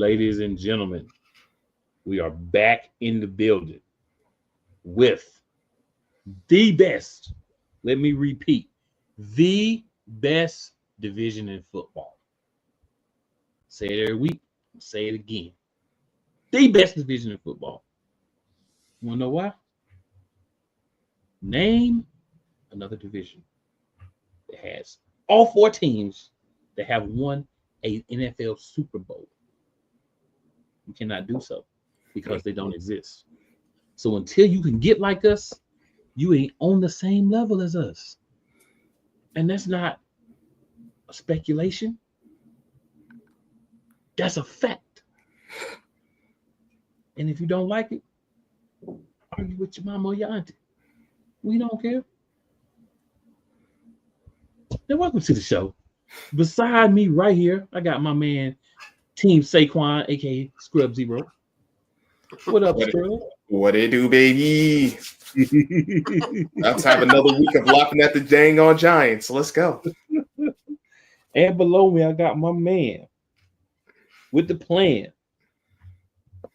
Ladies and gentlemen, we are back in the building with the best. Let me repeat, the best division in football. Say it every week. Say it again. The best division in football. You want to know why? Name another division that has all four teams that have won a NFL Super Bowl. You cannot do so because they don't exist. So until you can get like us, you ain't on the same level as us. And that's not a speculation. That's a fact. And if you don't like it, argue with your mama or your auntie. We don't care. Now, welcome to the show. Beside me right here, I got my man, Team Saquon, aka Scrub Zero. What up, Scrub? What it do, baby? Let's have another week of laughing at the dang on Giants. Let's go. And below me, I got my man with the plan.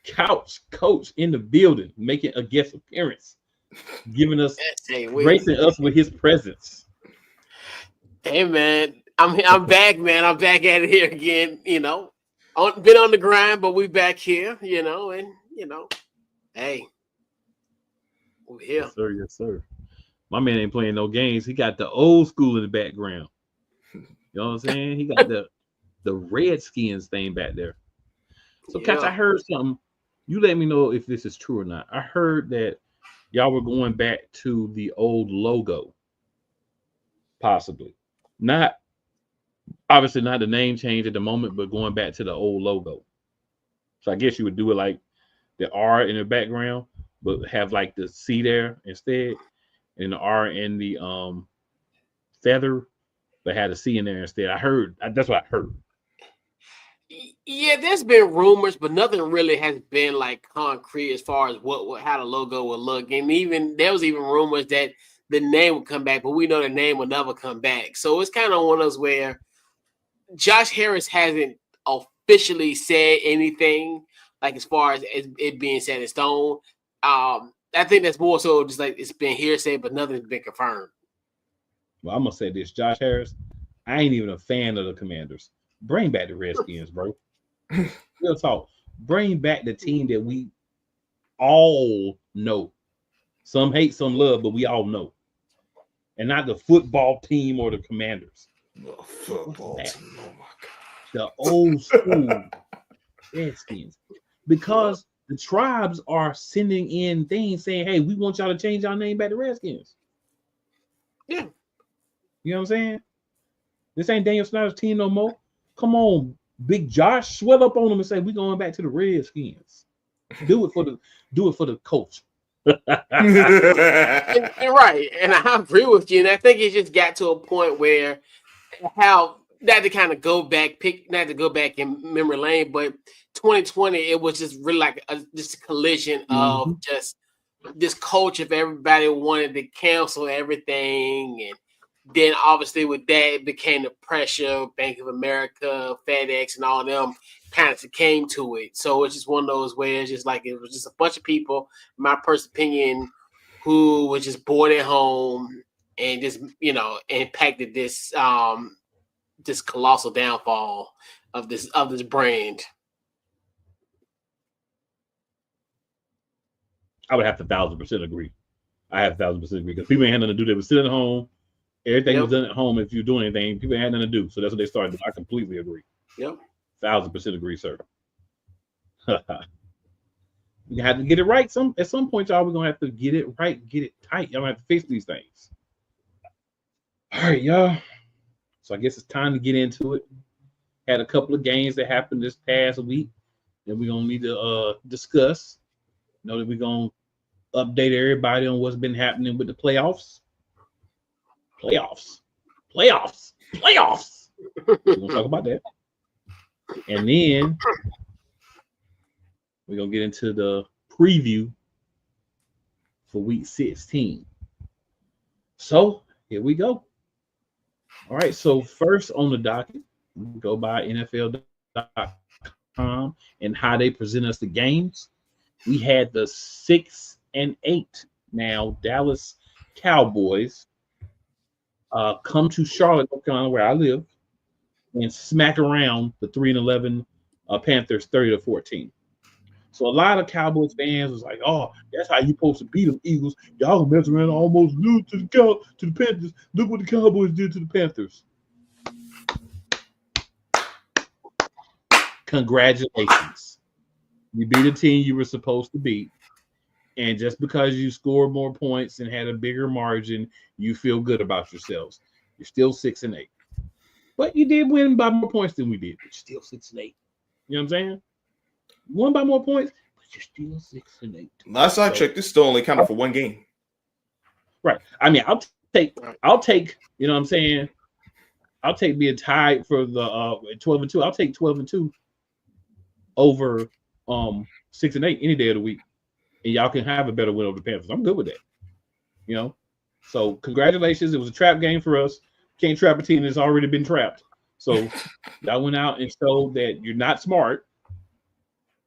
Couch Coach in the building, making a guest appearance, giving us, gracing us with his presence. Hey man, I'm back, man. I'm back at it here again. You know, been on the grind, but we back here. You know, and you know, hey, we're here. Yes, sir. Yes, sir. My man ain't playing no games. He got the old school in the background. You know what I'm saying? He got the Redskins thing back there. So, Yeah. Catch, I heard something. You let me know if this is true or not. I heard that y'all were going back to the old logo, possibly. Not, obviously not the name change at the moment, but going back to the old logo. So I guess you would do it like the R in the background, but have like the C there instead, and the R in the feather, but had a C in there instead. That's what I heard. Yeah, there's been rumors, but nothing really has been like concrete as far as how the logo will look. And even there was even rumors that the name would come back, but we know the name will never come back. So it's kind of one of those where Josh Harris hasn't officially said anything like as far as it being set in stone. I think that's more so just like it's been hearsay, but nothing's been confirmed. Well, I'm gonna say this, Josh Harris. I ain't even a fan of the Commanders. Bring back the Redskins, bro. Real talk. Bring back the team that we all know. Some hate, some love, but we all know. And not the football team or the Commanders. The football team. Oh my god. The old school Redskins. Because the tribes are sending in things saying, hey, we want y'all to change our name back to Redskins. Yeah. You know what I'm saying? This ain't Daniel Snyder's team no more. Come on, Big Josh, swell up on them and say we're going back to the Redskins. Do it for the coach. Right, and I agree with you. And I think it just got to a point where how not to kind of go back in memory lane, but 2020 it was just really like just a collision of just this culture of everybody wanted to cancel everything and. Then obviously with that it became the pressure, Bank of America, FedEx, and all of them kind of came to it. So it's just one of those where it's just like it was just a bunch of people, in my personal opinion, who was just bored at home and just impacted this this colossal downfall of this brand. I would have to 1,000% agree. I have 1,000% agree because people ain't had nothing to do. They would sit at home. Everything was done at home. If you're doing anything, people had nothing to do. So that's what they started. I completely agree. Yep. 1,000% agree, sir. We have to get it right. At some point, y'all, we're gonna have to get it right, get it tight. Y'all have to fix these things. All right, y'all. So I guess it's time to get into it. Had a couple of games that happened this past week that we're gonna need to discuss. Know that we're gonna update everybody on what's been happening with the playoffs. Playoffs. We're gonna talk about that. And then we're gonna get into the preview for week 16. So here we go. All right, so first on the docket, we go by NFL.com. and how they present us the games. We had the 6-8 now Dallas Cowboys come to Charlotte, North Carolina, where I live, and smack around the 3-11 Panthers 30-14. So a lot of Cowboys fans was like, "Oh, that's how you supposed to beat them Eagles. Y'all mess around and almost lose to the Panthers. Look what the Cowboys did to the Panthers." Congratulations. You beat a team you were supposed to beat. And just because you scored more points and had a bigger margin, you feel good about yourselves. You're still 6-8. But you did win by more points than we did, but you're still 6-8. You know what I'm saying? You won by more points, but you're still 6-8. Last I checked, this still only counted for one game. Right. I mean, I'll take, you know what I'm saying? I'll take being tied for the 12-2. I'll take 12-2 over 6-8 any day of the week. And y'all can have a better win over the Panthers. I'm good with that. You know? So congratulations. It was a trap game for us. Can't trap a team that's already been trapped. So y'all went out and showed that you're not smart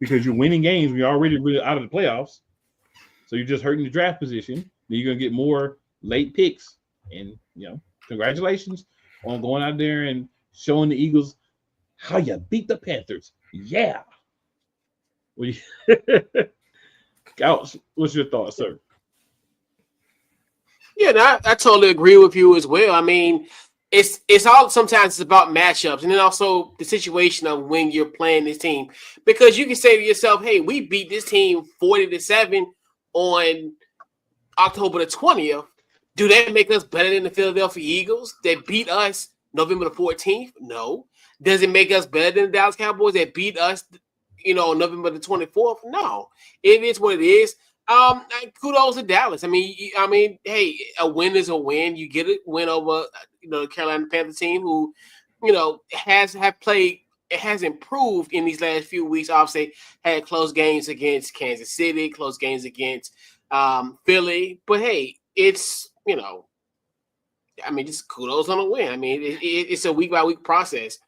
because you're winning games when you're already really out of the playoffs. So you're just hurting the draft position. Then you're gonna get more late picks. And you know, congratulations on going out there and showing the Eagles how you beat the Panthers. Yeah. Couch, what's your thoughts, sir? Yeah, I totally agree with you as well. I mean, it's all sometimes it's about matchups, and then also the situation of when you're playing this team, because you can say to yourself, "Hey, we beat this team 40-7 on October the 20th. Do that make us better than the Philadelphia Eagles that beat us November the 14th? No. Does it make us better than the Dallas Cowboys that beat us, November the 24th? No. It is what it is. Kudos to Dallas. I mean, hey, a win is a win. You get a win over, the Carolina Panthers team, who, has improved in these last few weeks. Obviously, had close games against Kansas City, close games against Philly. But hey, it's just kudos on a win. I mean, it's a week by week process.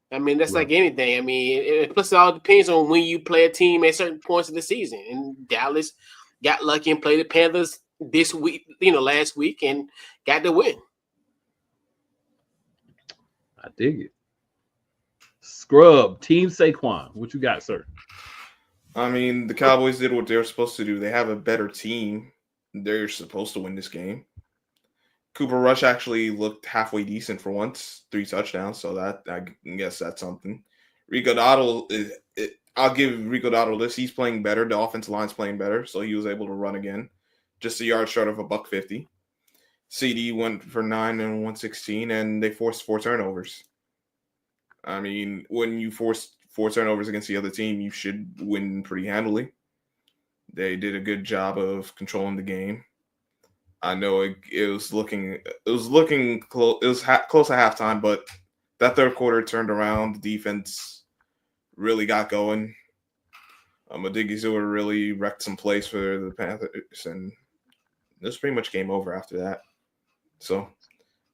I mean, that's like anything. I mean, plus it all depends on when you play a team at certain points of the season. And Dallas got lucky and played the Panthers this week, last week, and got the win. I dig it. Scrub, Team Saquon. What you got, sir? I mean, the Cowboys did what they were supposed to do. They have a better team. They're supposed to win this game. Cooper Rush actually looked halfway decent for once, 3 touchdowns. So that, I guess that's something. Rico Dottle, I'll give Rico Dottle this. He's playing better. The offensive line's playing better, so he was able to run again. Just a yard short of $150. CD went for 9 and 116, and they forced 4 turnovers. I mean, when you force 4 turnovers against the other team, you should win pretty handily. They did a good job of controlling the game. I know it was looking close. It was close at halftime, but that third quarter turned around. The defense really got going. Adigizua really wrecked some plays for the Panthers, and this pretty much game over after that. So,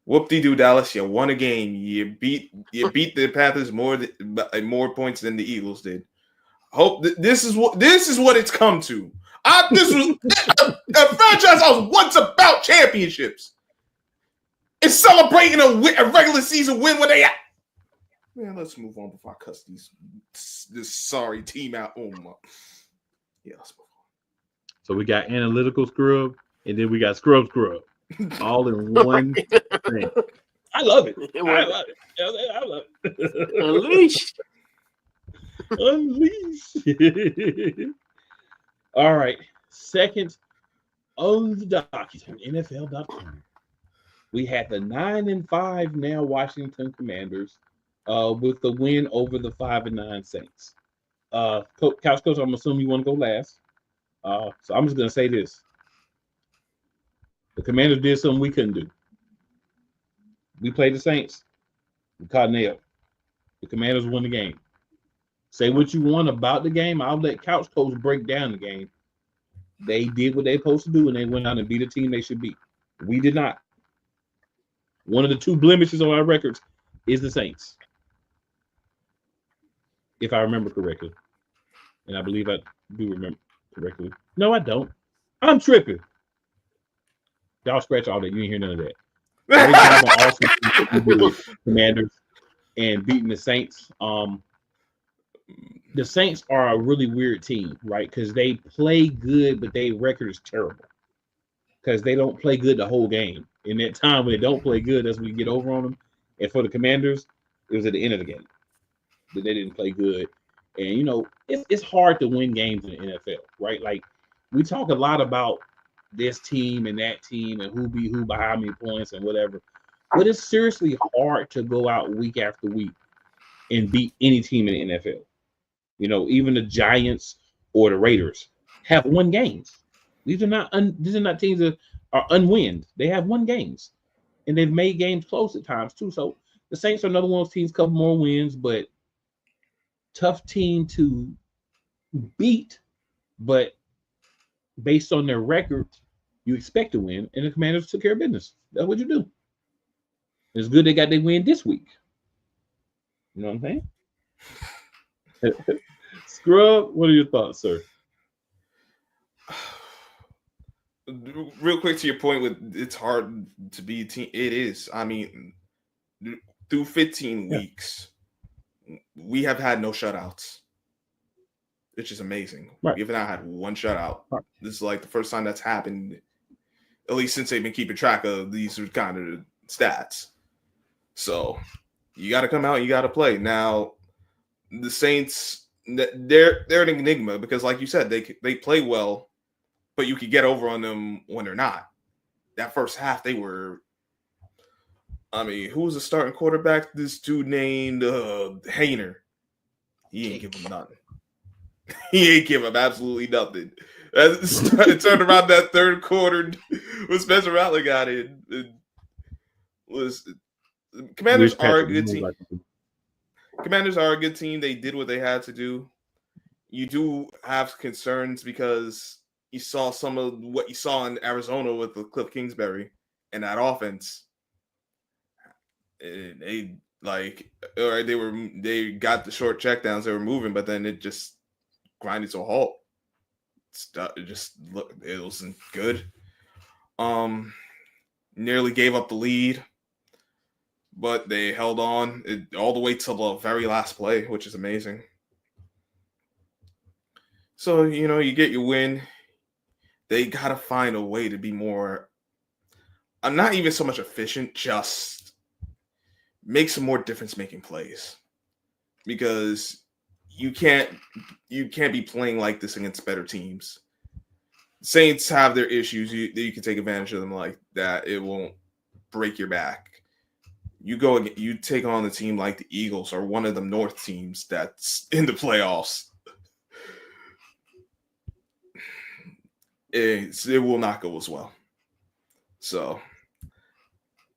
whoop-de-doo, Dallas! You won a game. You beat the Panthers more points than the Eagles did. Hope this is what it's come to. This was a franchise I was once about championships. It's celebrating a regular season win when they. Man, let's move on before I cuss this sorry team out. Oh my. Yeah, let's move on. So we got analytical scrub, and then we got scrub, all in one thing. I love it. I love it. Unleash. All right. Second on the docket on NFL.com. We had the 9-5 now Washington Commanders with the win over the 5-9 Saints. Couch Coach, I'm assuming you want to go last. So I'm just going to say this. The Commanders did something we couldn't do. We played the Saints. We caught nail. The Commanders won the game. Say what you want about the game. I'll let Couch Coach break down the game. They did what they supposed to do, and they went out and beat a team they should beat. We did not. One of the 2 blemishes on our records is the Saints. if I remember correctly. And I believe I do remember correctly. No, I don't. I'm tripping. Y'all scratch all that. You ain't hear none of that. Great job on awesome Commanders and beating the Saints. The Saints are a really weird team, right? Because they play good, but their record is terrible. Because they don't play good the whole game. In that time when they don't play good, that's when you get over on them. And for the Commanders, it was at the end of the game that they didn't play good. And you know, it's hard to win games in the NFL, right? Like we talk a lot about this team and that team and who beat who by how many points and whatever. But it's seriously hard to go out week after week and beat any team in the NFL. You know, even the Giants or the Raiders have won games. These are not teams that are unwinned. They have won games, and they've made games close at times too. So the Saints are another one of those teams, couple more wins, but tough team to beat. But based on their record, you expect to win, and the Commanders took care of business. That's what you do. It's good they got their win this week. You know what I'm saying? Scrub, what are your thoughts, sir? Real quick to your point with it's hard to be a team. It is. I mean, through 15 weeks, we have had no shutouts. It's just amazing. Right. We have not had one shutout. Right. This is like the first time that's happened, at least since they've been keeping track of these kind of stats. So you got to come out, you got to play. Now, the Saints, they're an enigma because, like you said, they play well, but you could get over on them when they're not. That first half, they were. I mean, who was the starting quarterback? This dude named Hayner. He ain't give him nothing. He ain't give him absolutely nothing. It turned around that third quarter when Spencer Rattler got in. Commanders are a good team. Commanders are a good team. They did what they had to do. You do have concerns because you saw some of what you saw in Arizona with the Cliff Kingsbury and that offense. And they got the short checkdowns. They were moving, but then it just grinded to a halt. It wasn't good. Nearly gave up the lead, but they held on all the way till the very last play, which is amazing. So, you know, you get your win. They got to find a way to be more, I'm not even so much efficient, just make some more difference-making plays. Because you can't be playing like this against better teams. Saints have their issues. You can take advantage of them like that. It won't break your back. You take on a team like the Eagles or one of them North teams that's in the playoffs. It will not go as well. So,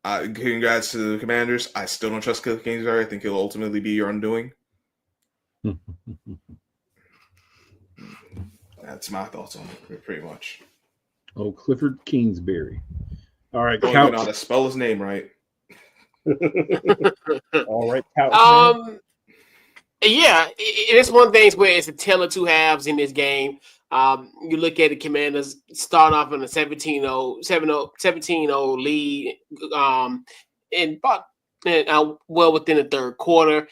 congrats to the Commanders. I still don't trust Cliff Kingsbury. I think he'll ultimately be your undoing. That's my thoughts on it, pretty much. Oh, Clifford Kingsbury. All right, don't even know how to spell his name right. All right, Couch. Yeah, it's one thing where it's a tale of two halves in this game. You look at the Commanders start off in a 17-0 lead, and well within the third quarter.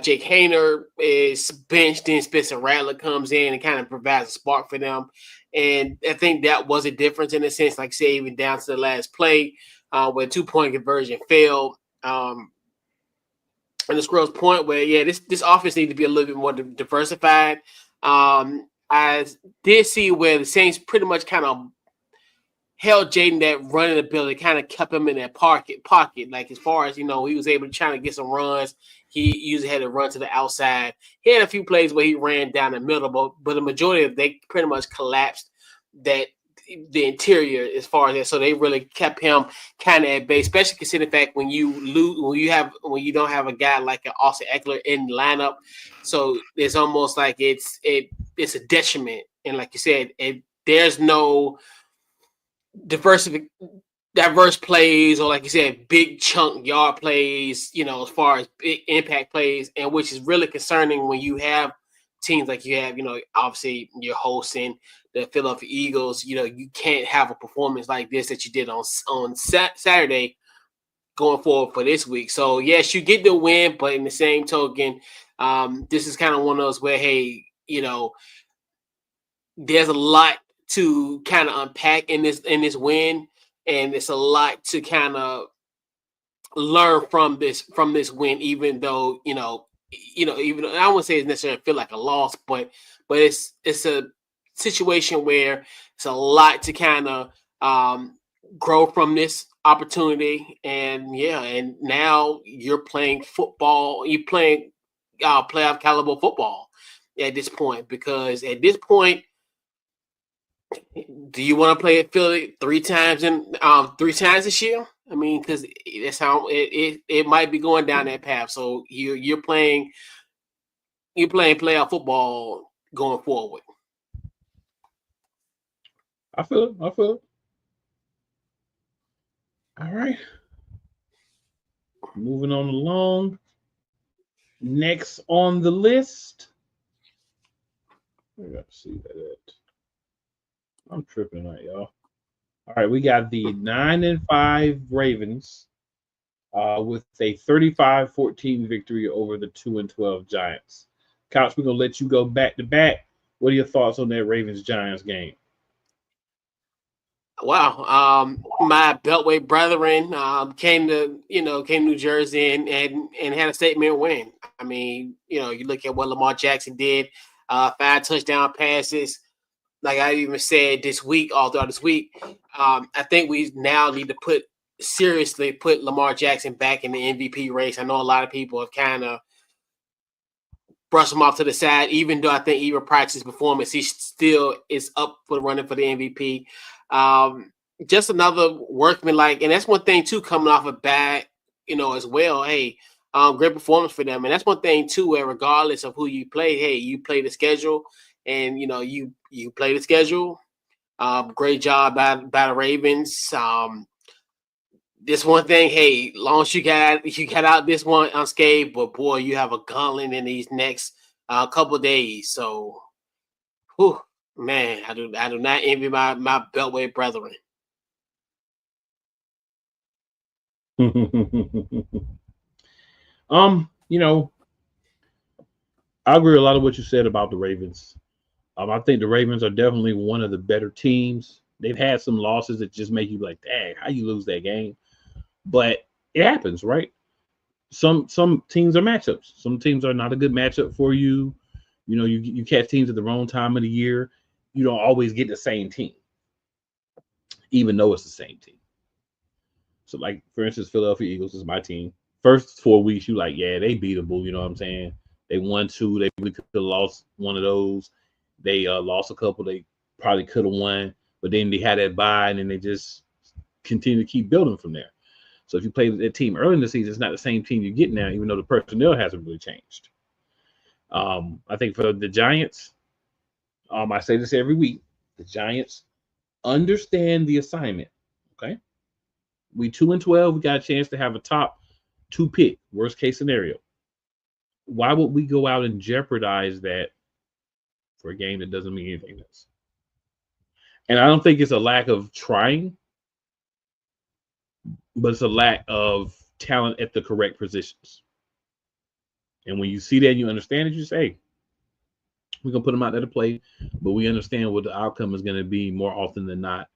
Jake Hayner is benched, then Spencer Rattler comes in and kind of provides a spark for them. And I think that was a difference in a sense, like say even down to the last play where 2-point conversion failed. And the Squirrels' point where, this offense needs to be a little bit more diversified. I did see where the Saints pretty much kind of held Jaden that running ability, kind of kept him in that pocket. Like as far as, he was able to try to get some runs. He usually had to run to the outside. He had a few plays where he ran down the middle, but the majority of they pretty much collapsed the interior as far as that. So they really kept him kind of at bay, especially considering the fact when you don't have a guy like an Austin Eckler in the lineup. So it's almost like it's a detriment. And like you said, there's no diverse plays, or like you said, big chunk yard plays, as far as big impact plays, and which is really concerning when you have teams like you have, obviously you're hosting the Philadelphia Eagles. You can't have a performance like this that you did on Saturday going forward for this week. So yes, you get the win, but in the same token, this is kind of one of those where, hey, there's a lot to kind of unpack in this win, and it's a lot to kind of learn from this win. Even though even though I wouldn't say it's necessarily feel like a loss, but it's a situation where it's a lot to kind of grow from this opportunity. And now you're playing football. You're playing playoff caliber football at this point, because at this point, do you want to play at Philly three times this year? I mean, because that's how it might be going down that path. So you're playing playoff football going forward. I feel it. All right. Moving on along. Next on the list. I got to see that. I'm tripping on y'all. All right, we got the 9-5 Ravens with a 35-14 victory over the 2-12 Giants. Couch, we're gonna let you go back to back. What are your thoughts on that Ravens Giants game? Wow, my Beltway brethren came to New Jersey and had a statement win. I mean, you look at what Lamar Jackson did, 5 touchdown passes. Like I even said all throughout this week, I think we now need to seriously put Lamar Jackson back in the MVP race. I know a lot of people have kind of brushed him off to the side, even though I think even practice his performance, he still is up for running for the MVP. Just another workman-like, and that's one thing too, coming off a bad, as well. Hey, great performance for them, and that's one thing too, where regardless of who you play, hey, you play the schedule, and you play the schedule. Great job by the Ravens. This one thing, hey, long as you got out this one unscathed, but boy, you have a gauntlet in these next couple of days. So, man, I do not envy my Beltway brethren. I agree with a lot of what you said about the Ravens. I think the Ravens are definitely one of the better teams. They've had some losses that just make you like, dang, how you lose that game? But it happens, right? Some teams are matchups. Some teams are not a good matchup for you. You catch teams at the wrong time of the year. You don't always get the same team, even though it's the same team. So, like, for instance, Philadelphia Eagles is my team. First 4 weeks, you like, yeah, they beatable. You know what I'm saying? They won 2. They could have lost one of those. They lost a couple they probably could have won, but then they had that bye, and then they just continue to keep building from there. So if you play that team early in the season, it's not the same team you get now, even though the personnel hasn't really changed. I think for the Giants, I say this every week, the Giants understand the assignment, okay? We 2-12, we got a chance to have a top 2 pick, worst case scenario. Why would we go out and jeopardize that for a game that doesn't mean anything else? And I don't think it's a lack of trying, but it's a lack of talent at the correct positions. And when you see that and you understand it, you say, hey, we're going to put them out there to play, but we understand what the outcome is going to be more often than not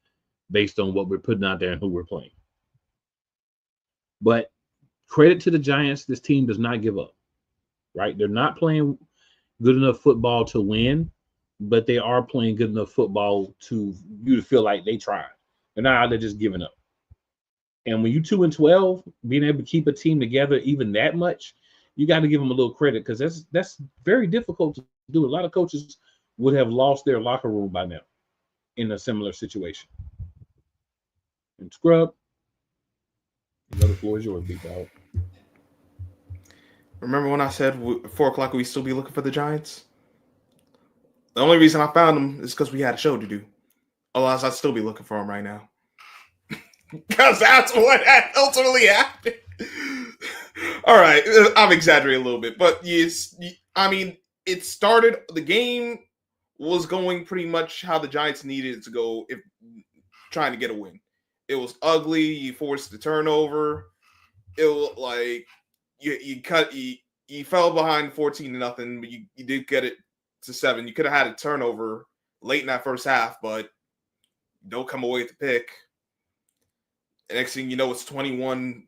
based on what we're putting out there and who we're playing. But credit to the Giants, this team does not give up, right? They're not playing good enough football to win, but they are playing good enough football to you to feel like they tried. They're not out there just giving up. And when you 2-12, being able to keep a team together even that much, you got to give them a little credit, because that's very difficult to do. A lot of coaches would have lost their locker room by now in a similar situation. And Scrub, the floor is yours, big dog. Remember when I said 4 o'clock we'd still be looking for the Giants? The only reason I found them is because we had a show to do. Otherwise, I'd still be looking for them right now. because that's what ultimately happened. All right, I'm exaggerating a little bit, but yes, I mean, it started. The game was going pretty much how the Giants needed it to go if trying to get a win. It was ugly. You forced the turnover. It was like you fell behind 14-0, but you did get it to 7. You could have had a turnover late in that first half, but don't come away with the pick. The next thing you know, it's 21-7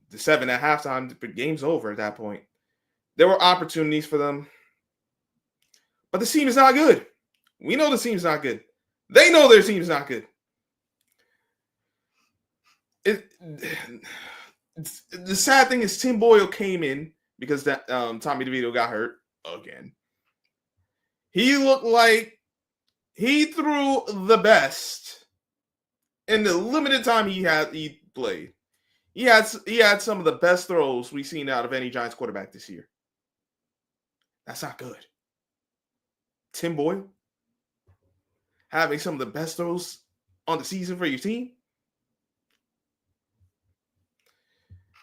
at halftime. The game's over at that point. There were opportunities for them, but the team is not good. We know the team's not good. They know their team's not good. The sad thing is Tim Boyle came in because that Tommy DeVito got hurt again. He looked like he threw the best in the limited time he played. He had some of the best throws we've seen out of any Giants quarterback this year. That's not good. Tim Boyle having some of the best throws on the season for your team.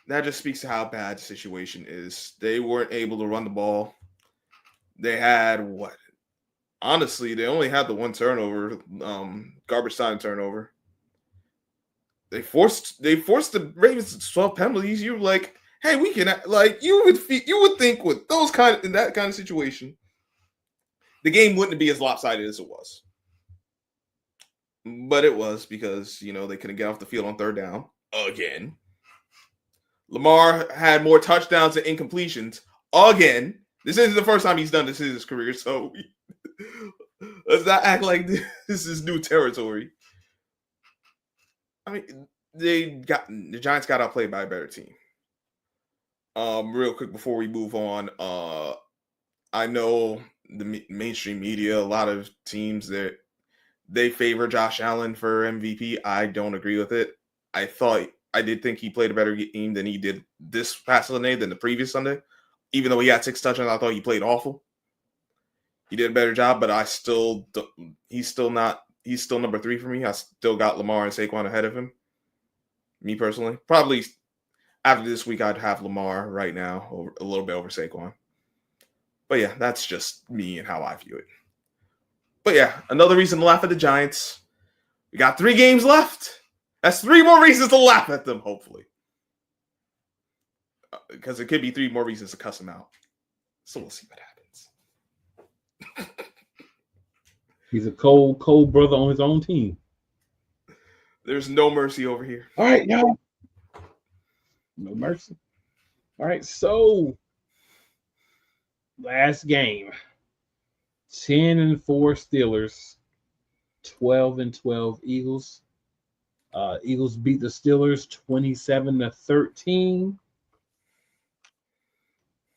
That just speaks to how bad the situation is. They weren't able to run the ball. They had what? Honestly, they only had the one turnover, garbage time turnover. They forced the Ravens to 12 penalties. You're like, hey, we can you would think with in that kind of situation, the game wouldn't be as lopsided as it was. But it was because they couldn't get off the field on third down again. Lamar had more touchdowns and incompletions again. This isn't the first time he's done this in his career, so let's not act like this is new territory. I mean, the Giants got outplayed by a better team. Real quick before we move on, I know the mainstream media, a lot of teams that they favor Josh Allen for MVP. I don't agree with it. I did think he played a better game than he did this past Sunday than the previous Sunday. Even though he had 6 touchdowns, I thought he played awful. He did a better job, but he's still number 3 for me. I still got Lamar and Saquon ahead of him. Me personally. Probably after this week, I'd have Lamar right now a little bit over Saquon. But yeah, that's just me and how I view it. But yeah, another reason to laugh at the Giants. We got 3 games left. That's 3 more reasons to laugh at them, hopefully. Because it could be 3 more reasons to cuss them out. So we'll see what happens. He's a cold brother on his own team. There's no mercy over here. All right, y'all. No mercy. All right, so last game. 10-4 Steelers, 12-12 Eagles. Eagles beat the Steelers 27-13.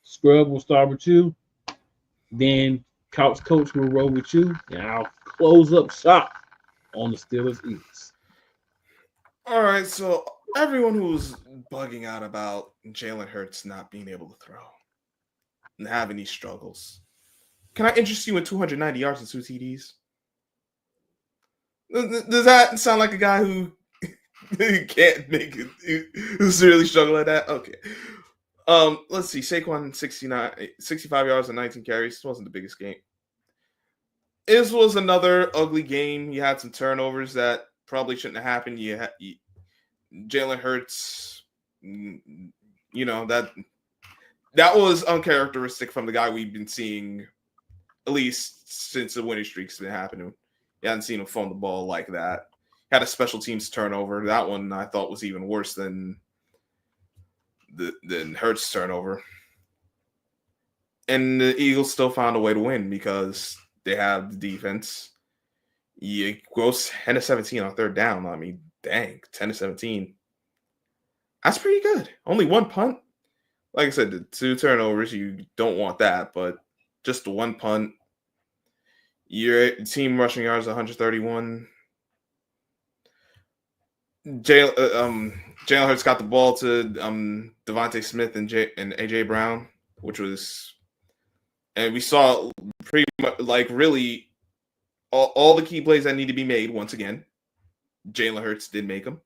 Scrub will start with you. Then Couch Coach will roll with you. And I'll close up shop on the Steelers Eagles. All right, so everyone who's bugging out about Jalen Hurts not being able to throw and having these struggles, can I interest you in 290 yards and 2 TDs? Does that sound like a guy who can't make it, who's really struggling at that? Okay. Let's see. Saquon 65 yards and 19 carries. This wasn't the biggest game. This was another ugly game. You had some turnovers that probably shouldn't have happened. Jalen Hurts, that was uncharacteristic from the guy we've been seeing, at least since the winning streak's been happening. You hadn't seen him phone the ball like that. Had a special teams turnover. That one I thought was even worse than Hurts' turnover. And the Eagles still found a way to win because they have the defense. You go 10-17 on third down. I mean, dang, 10-17. That's pretty good. Only 1 punt. Like I said, the 2 turnovers, you don't want that, but just the 1 punt. Your team rushing yards 131. Jalen Hurts got the ball to Devontae Smith and AJ Brown, and we saw pretty much really all the key plays that need to be made. Once again, Jalen Hurts did make them.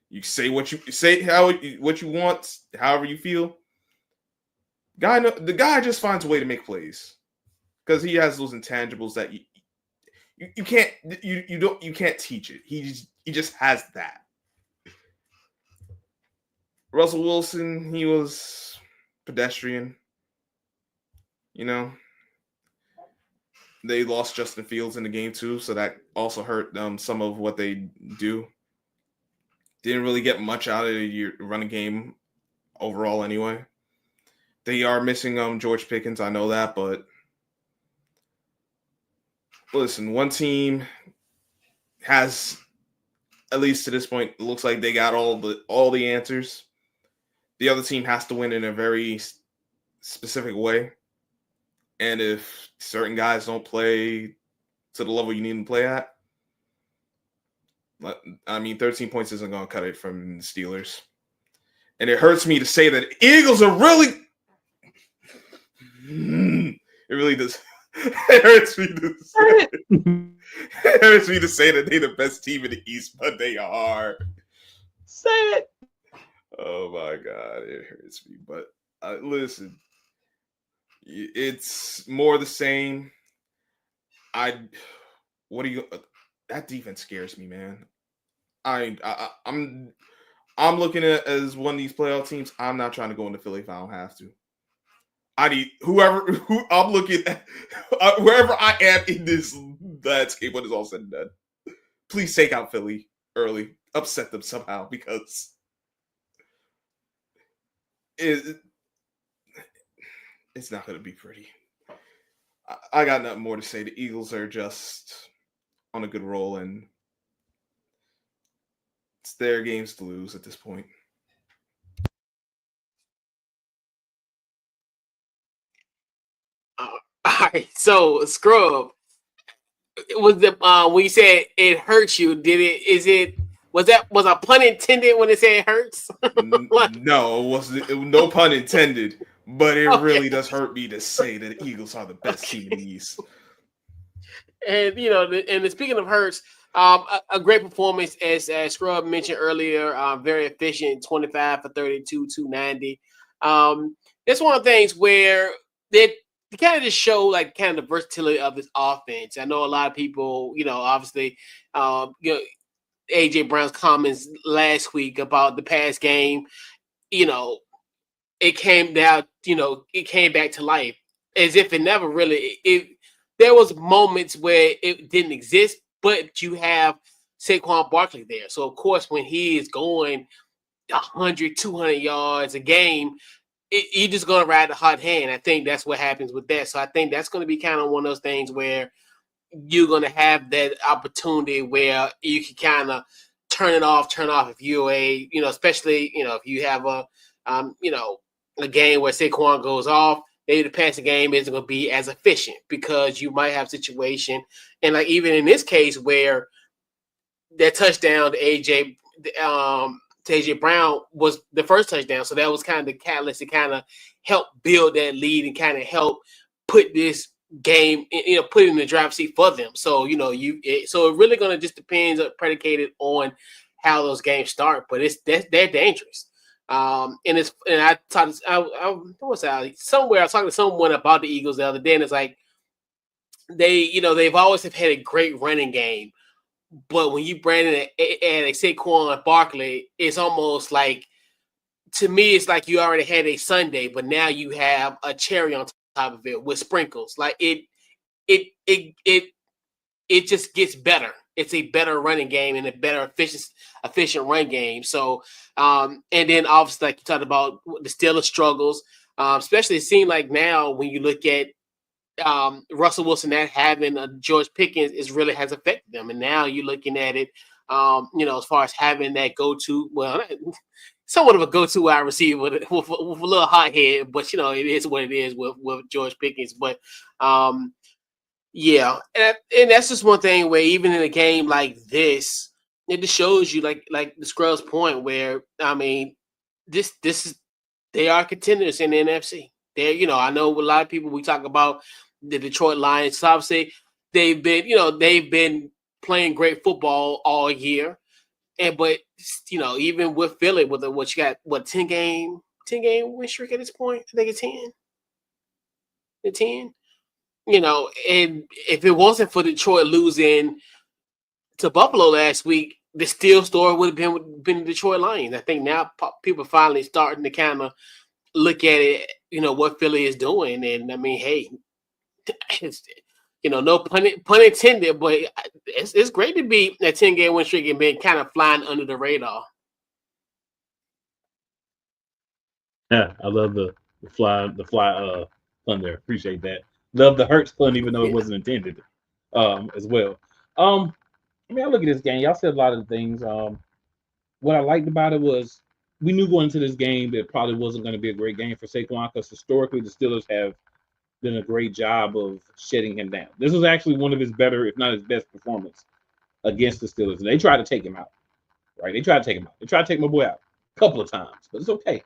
You say what you say, what you want, however you feel. The guy just finds a way to make plays because he has those intangibles that you can't you can't teach it. He just has that. Russell Wilson, he was pedestrian. They lost Justin Fields in the game too, so that also hurt them some of what they do. Didn't really get much out of your running game overall anyway. They are missing George Pickens, I know that, but listen, one team has, at least to this point, it looks like they got all the answers. The other team has to win in a very specific way. And if certain guys don't play to the level you need them to play at, 13 points isn't going to cut it from the Steelers. And it hurts me to say that Eagles are really... It really does. It hurts me to say. It hurts me to say that they're the best team in the East, but they are. Say it. Oh my God, it hurts me. But listen, it's more the same. That defense scares me, man. I'm looking at it as one of these playoff teams. I'm not trying to go into Philly if I don't have to. I need who I'm looking at, wherever I am in this landscape when it's all said and done. Please take out Philly early, upset them somehow, because it's not going to be pretty. I got nothing more to say. The Eagles are just on a good roll, and it's their games to lose at this point. All right, so Scrub, was the when you said it hurts you? Was a pun intended when it said it hurts? No, it wasn't. No pun intended. But it really does hurt me to say that the Eagles are the best team in the East. And speaking of hurts, a great performance as Scrub mentioned earlier. Very efficient, 25 for 32, 290. It's one of the things where they kind of just show like kind of the versatility of this offense. I know a lot of people, obviously, AJ Brown's comments last week about the past game, it came down, it came back to life as if it never really. There was moments where it didn't exist, but you have Saquon Barkley there. So of course, when he is going 100, 200 yards a game, you're just going to ride the hot hand. I think that's what happens with that. So I think that's going to be kind of one of those things where you're going to have that opportunity where you can kind of turn off if you're especially, if you have a game where Saquon goes off, maybe the passing game isn't going to be as efficient because you might have a situation. And like even in this case where that touchdown to AJ Brown was the first touchdown. So that was kind of the catalyst to kind of help build that lead and kind of help put this game, put it in the driver's seat for them. So, so it really going to just depends, predicated on how those games start, but they're dangerous. And I talked, somewhere I was talking to someone about the Eagles the other day, and it's like they've always have had a great running game, but when you bring in a Saquon Barkley, it's almost like, to me, it's like you already had a sundae, but now you have a cherry on top of it with sprinkles. Like it just gets better. It's a better running game and a better efficient run game. So, and then obviously, like you talked about, the Steelers struggles, especially it seems like now when you look at Russell Wilson, that having George Pickens really has affected them. And now you're looking at it, as far as having that go-to, somewhat of a go-to wide receiver with a little hot head, but it is what it is with George Pickens. But yeah, and that's just one thing where even in a game like this, it just shows you like the Scrubs point where this is, they are contenders in the NFC. I know a lot of people, we talk about the Detroit Lions. Obviously, they've been playing great football all year. but even with Philly, with what you got, 10-game win streak at this point? I think it's 10. The 10. And if it wasn't for Detroit losing to Buffalo last week, the steal story would have been the Detroit Lions. I think now people are finally starting to kind of look at it, what Philly is doing. And I mean, hey, it's, no pun intended, but it's great to be a 10-game win streak and been kind of flying under the radar. Yeah, I love the fly pun there. Appreciate that. Love the Hurts pun, even though it wasn't intended, as well. I look at this game. Y'all said a lot of things. What I liked about it was we knew going into this game that it probably wasn't going to be a great game for Saquon because historically the Steelers have done a great job of shutting him down. This was actually one of his better, if not his best performance against the Steelers. And they tried to take him out, right? They tried to take him out. They tried to take my boy out a couple of times, but it's okay.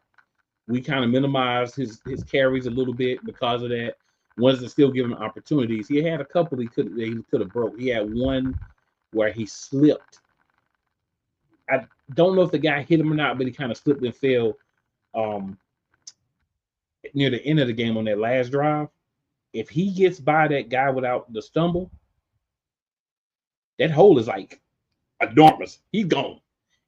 We kind of minimized his carries a little bit because of that. Wanted to still give him opportunities. He had a couple he could have broke. He had one where he slipped. I don't know if the guy hit him or not, but he kind of slipped and fell near the end of the game on that last drive. If he gets by that guy without the stumble, that hole is like enormous. He's gone.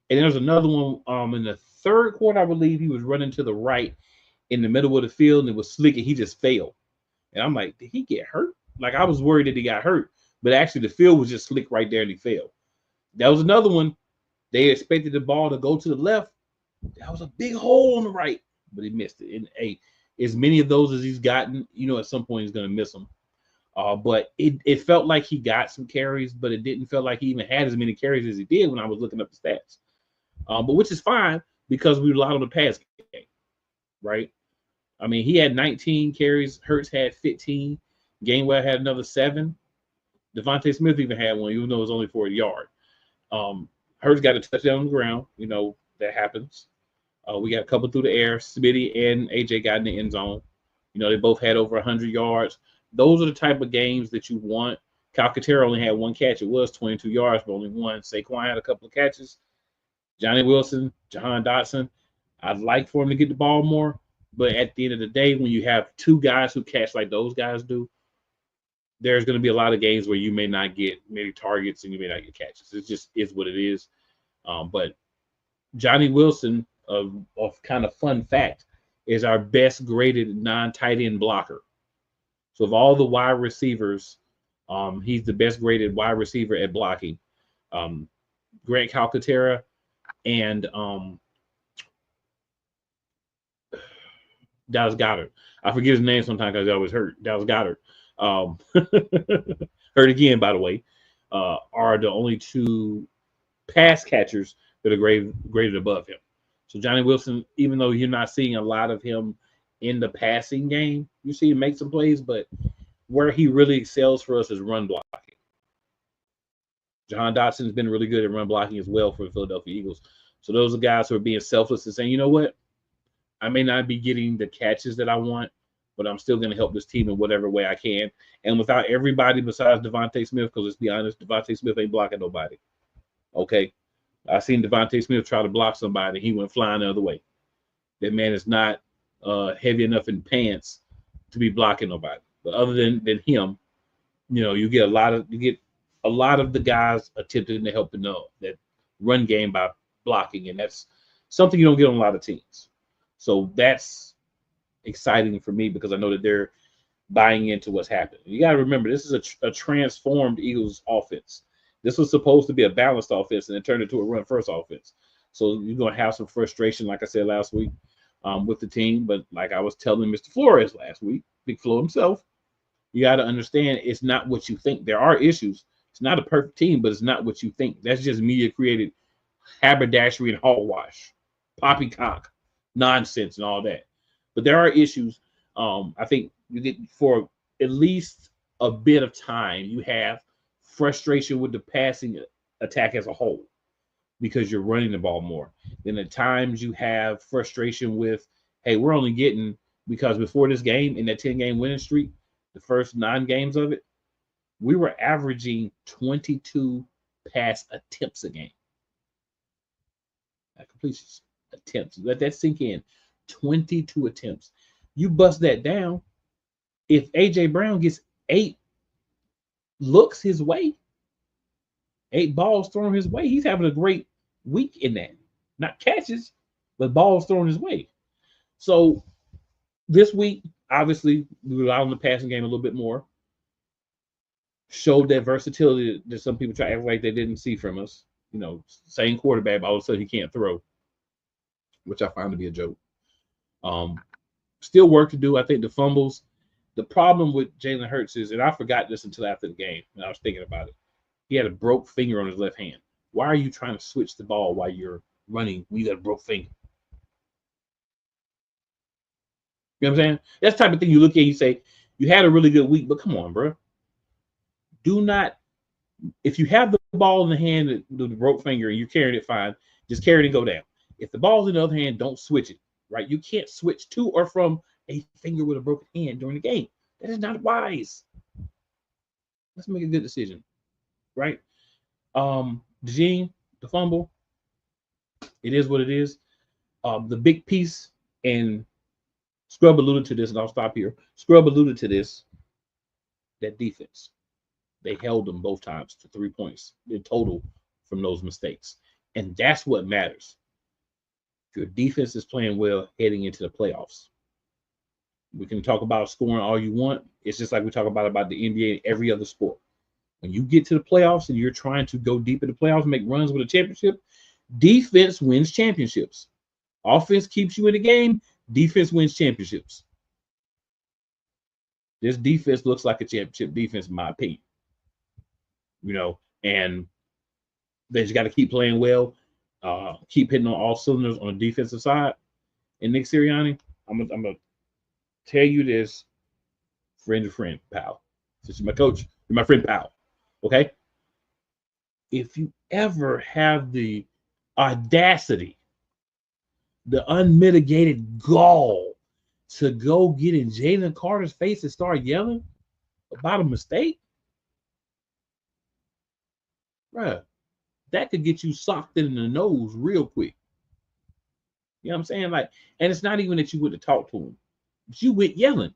And there's another one in the third quarter, I believe he was running to the right in the middle of the field, and it was slick, and he just fell. And I'm like, did he get hurt? Like, I was worried that he got hurt, but actually the field was just slick right there, and he fell. That was another one. They expected the ball to go to the left. That was a big hole on the right, but he missed it. And hey, as many of those as he's gotten, at some point he's going to miss them. But it felt like he got some carries, but it didn't feel like he even had as many carries as he did when I was looking up the stats. But which is fine because we relied on the pass game, right? I mean, he had 19 carries. Hurts had 15. Gainwell had another 7. Devontae Smith even had one, even though it was only for a yard. Hurts got a touchdown on the ground. That happens. We got a couple through the air. Smitty and AJ got in the end zone. They both had over 100 yards. Those are the type of games that you want. Calcaterra only had one catch. It was 22 yards, but only one. Saquon had a couple of catches. Johnny Wilson, Jahan Dotson. I'd like for him to get the ball more, but at the end of the day, when you have two guys who catch like those guys do, there's going to be a lot of games where you may not get many targets and you may not get catches. It just is what it is. But Johnny Wilson, of kind of fun fact, is our best graded non-tight end blocker. So of all the wide receivers, he's the best graded wide receiver at blocking. Grant Calcaterra and Dallas Goedert. I forget his name sometimes because I always hurt. Dallas Goedert. Hurt again, by the way, are the only two pass catchers that are graded above him. So Johnny Wilson, even though you're not seeing a lot of him in the passing game, you see him make some plays, but where he really excels for us is run blocking. Jahan Dotson has been really good at run blocking as well for the Philadelphia Eagles. So those are guys who are being selfless and saying, you know what? I may not be getting the catches that I want, but I'm still going to help this team in whatever way I can. And without everybody besides Devontae Smith, because let's be honest, Devontae Smith ain't blocking nobody. Okay? I seen Devontae Smith try to block somebody. He went flying the other way. That man is not heavy enough in pants to be blocking nobody. But other than him, you get a lot of the guys attempting to help in that run game by blocking, and that's something you don't get on a lot of teams. So that's exciting for me because I know that they're buying into what's happening. You got to remember, this is a transformed Eagles offense. This was supposed to be a balanced offense, and it turned into a run-first offense. So you're going to have some frustration, like I said last week, with the team. But like I was telling Mr. Flores last week, Big Flo himself, you got to understand it's not what you think. There are issues. It's not a perfect team, but it's not what you think. That's just media-created haberdashery and hogwash, poppycock nonsense and all that. But there are issues. I think you get for at least a bit of time, you have frustration with the passing attack as a whole because you're running the ball more. Then at times you have frustration with, hey, we're only getting, because before this game, in that 10-game winning streak, the first 9 games of it, we were averaging 22 pass attempts a game. completions, attempts. Let that sink in. 22 attempts. You bust that down. If AJ Brown gets 8 looks his way, 8 balls thrown his way, he's having a great week in that. Not catches, but balls thrown his way. So this week, obviously, we rely on the passing game a little bit more. Showed that versatility that some people try to act like they didn't see from us. You know, same quarterback, but all of a sudden he can't throw, which I find to be a joke. Still work to do. I think the fumbles. The problem with Jalen Hurts is, and I forgot this until after the game, and I was thinking about it. He had a broke finger on his left hand. Why are you trying to switch the ball while you're running? You got a broke finger. You know what I'm saying? That's the type of thing you look at and you say, you had a really good week, but come on, bro. Do not, if you have the ball in the hand, the broke finger, and you're carrying it fine, just carry it and go down. If the ball's in the other hand, don't switch it, right? You can't switch to or from a finger with a broken hand during the game. That is not wise. Let's make a good decision, right? Gene, the fumble, it is what it is. The big piece, and Scrub alluded to this, and I'll stop here. Scrub alluded to this, that defense. They held them both times to 3 points in total from those mistakes. And that's what matters. Your defense is playing well heading into the playoffs. We can talk about scoring all you want. It's just like we talk about the NBA and every other sport. When you get to the playoffs and you're trying to go deep in the playoffs, make runs with a championship, defense wins championships. Offense keeps you in the game. Defense wins championships. This defense looks like a championship defense, in my opinion. You know, and they just got to keep playing well, keep hitting on all cylinders on the defensive side. And Nick Sirianni, I'm gonna tell you this, friend to friend, pal. Since you're my coach, you're my friend, pal. Okay? If you ever have the audacity, the unmitigated gall to go get in Jalen Carter's face and start yelling about a mistake, bruh, that could get you socked in the nose real quick. You know what I'm saying? Like, and it's not even that you went to talk to him, but you went yelling.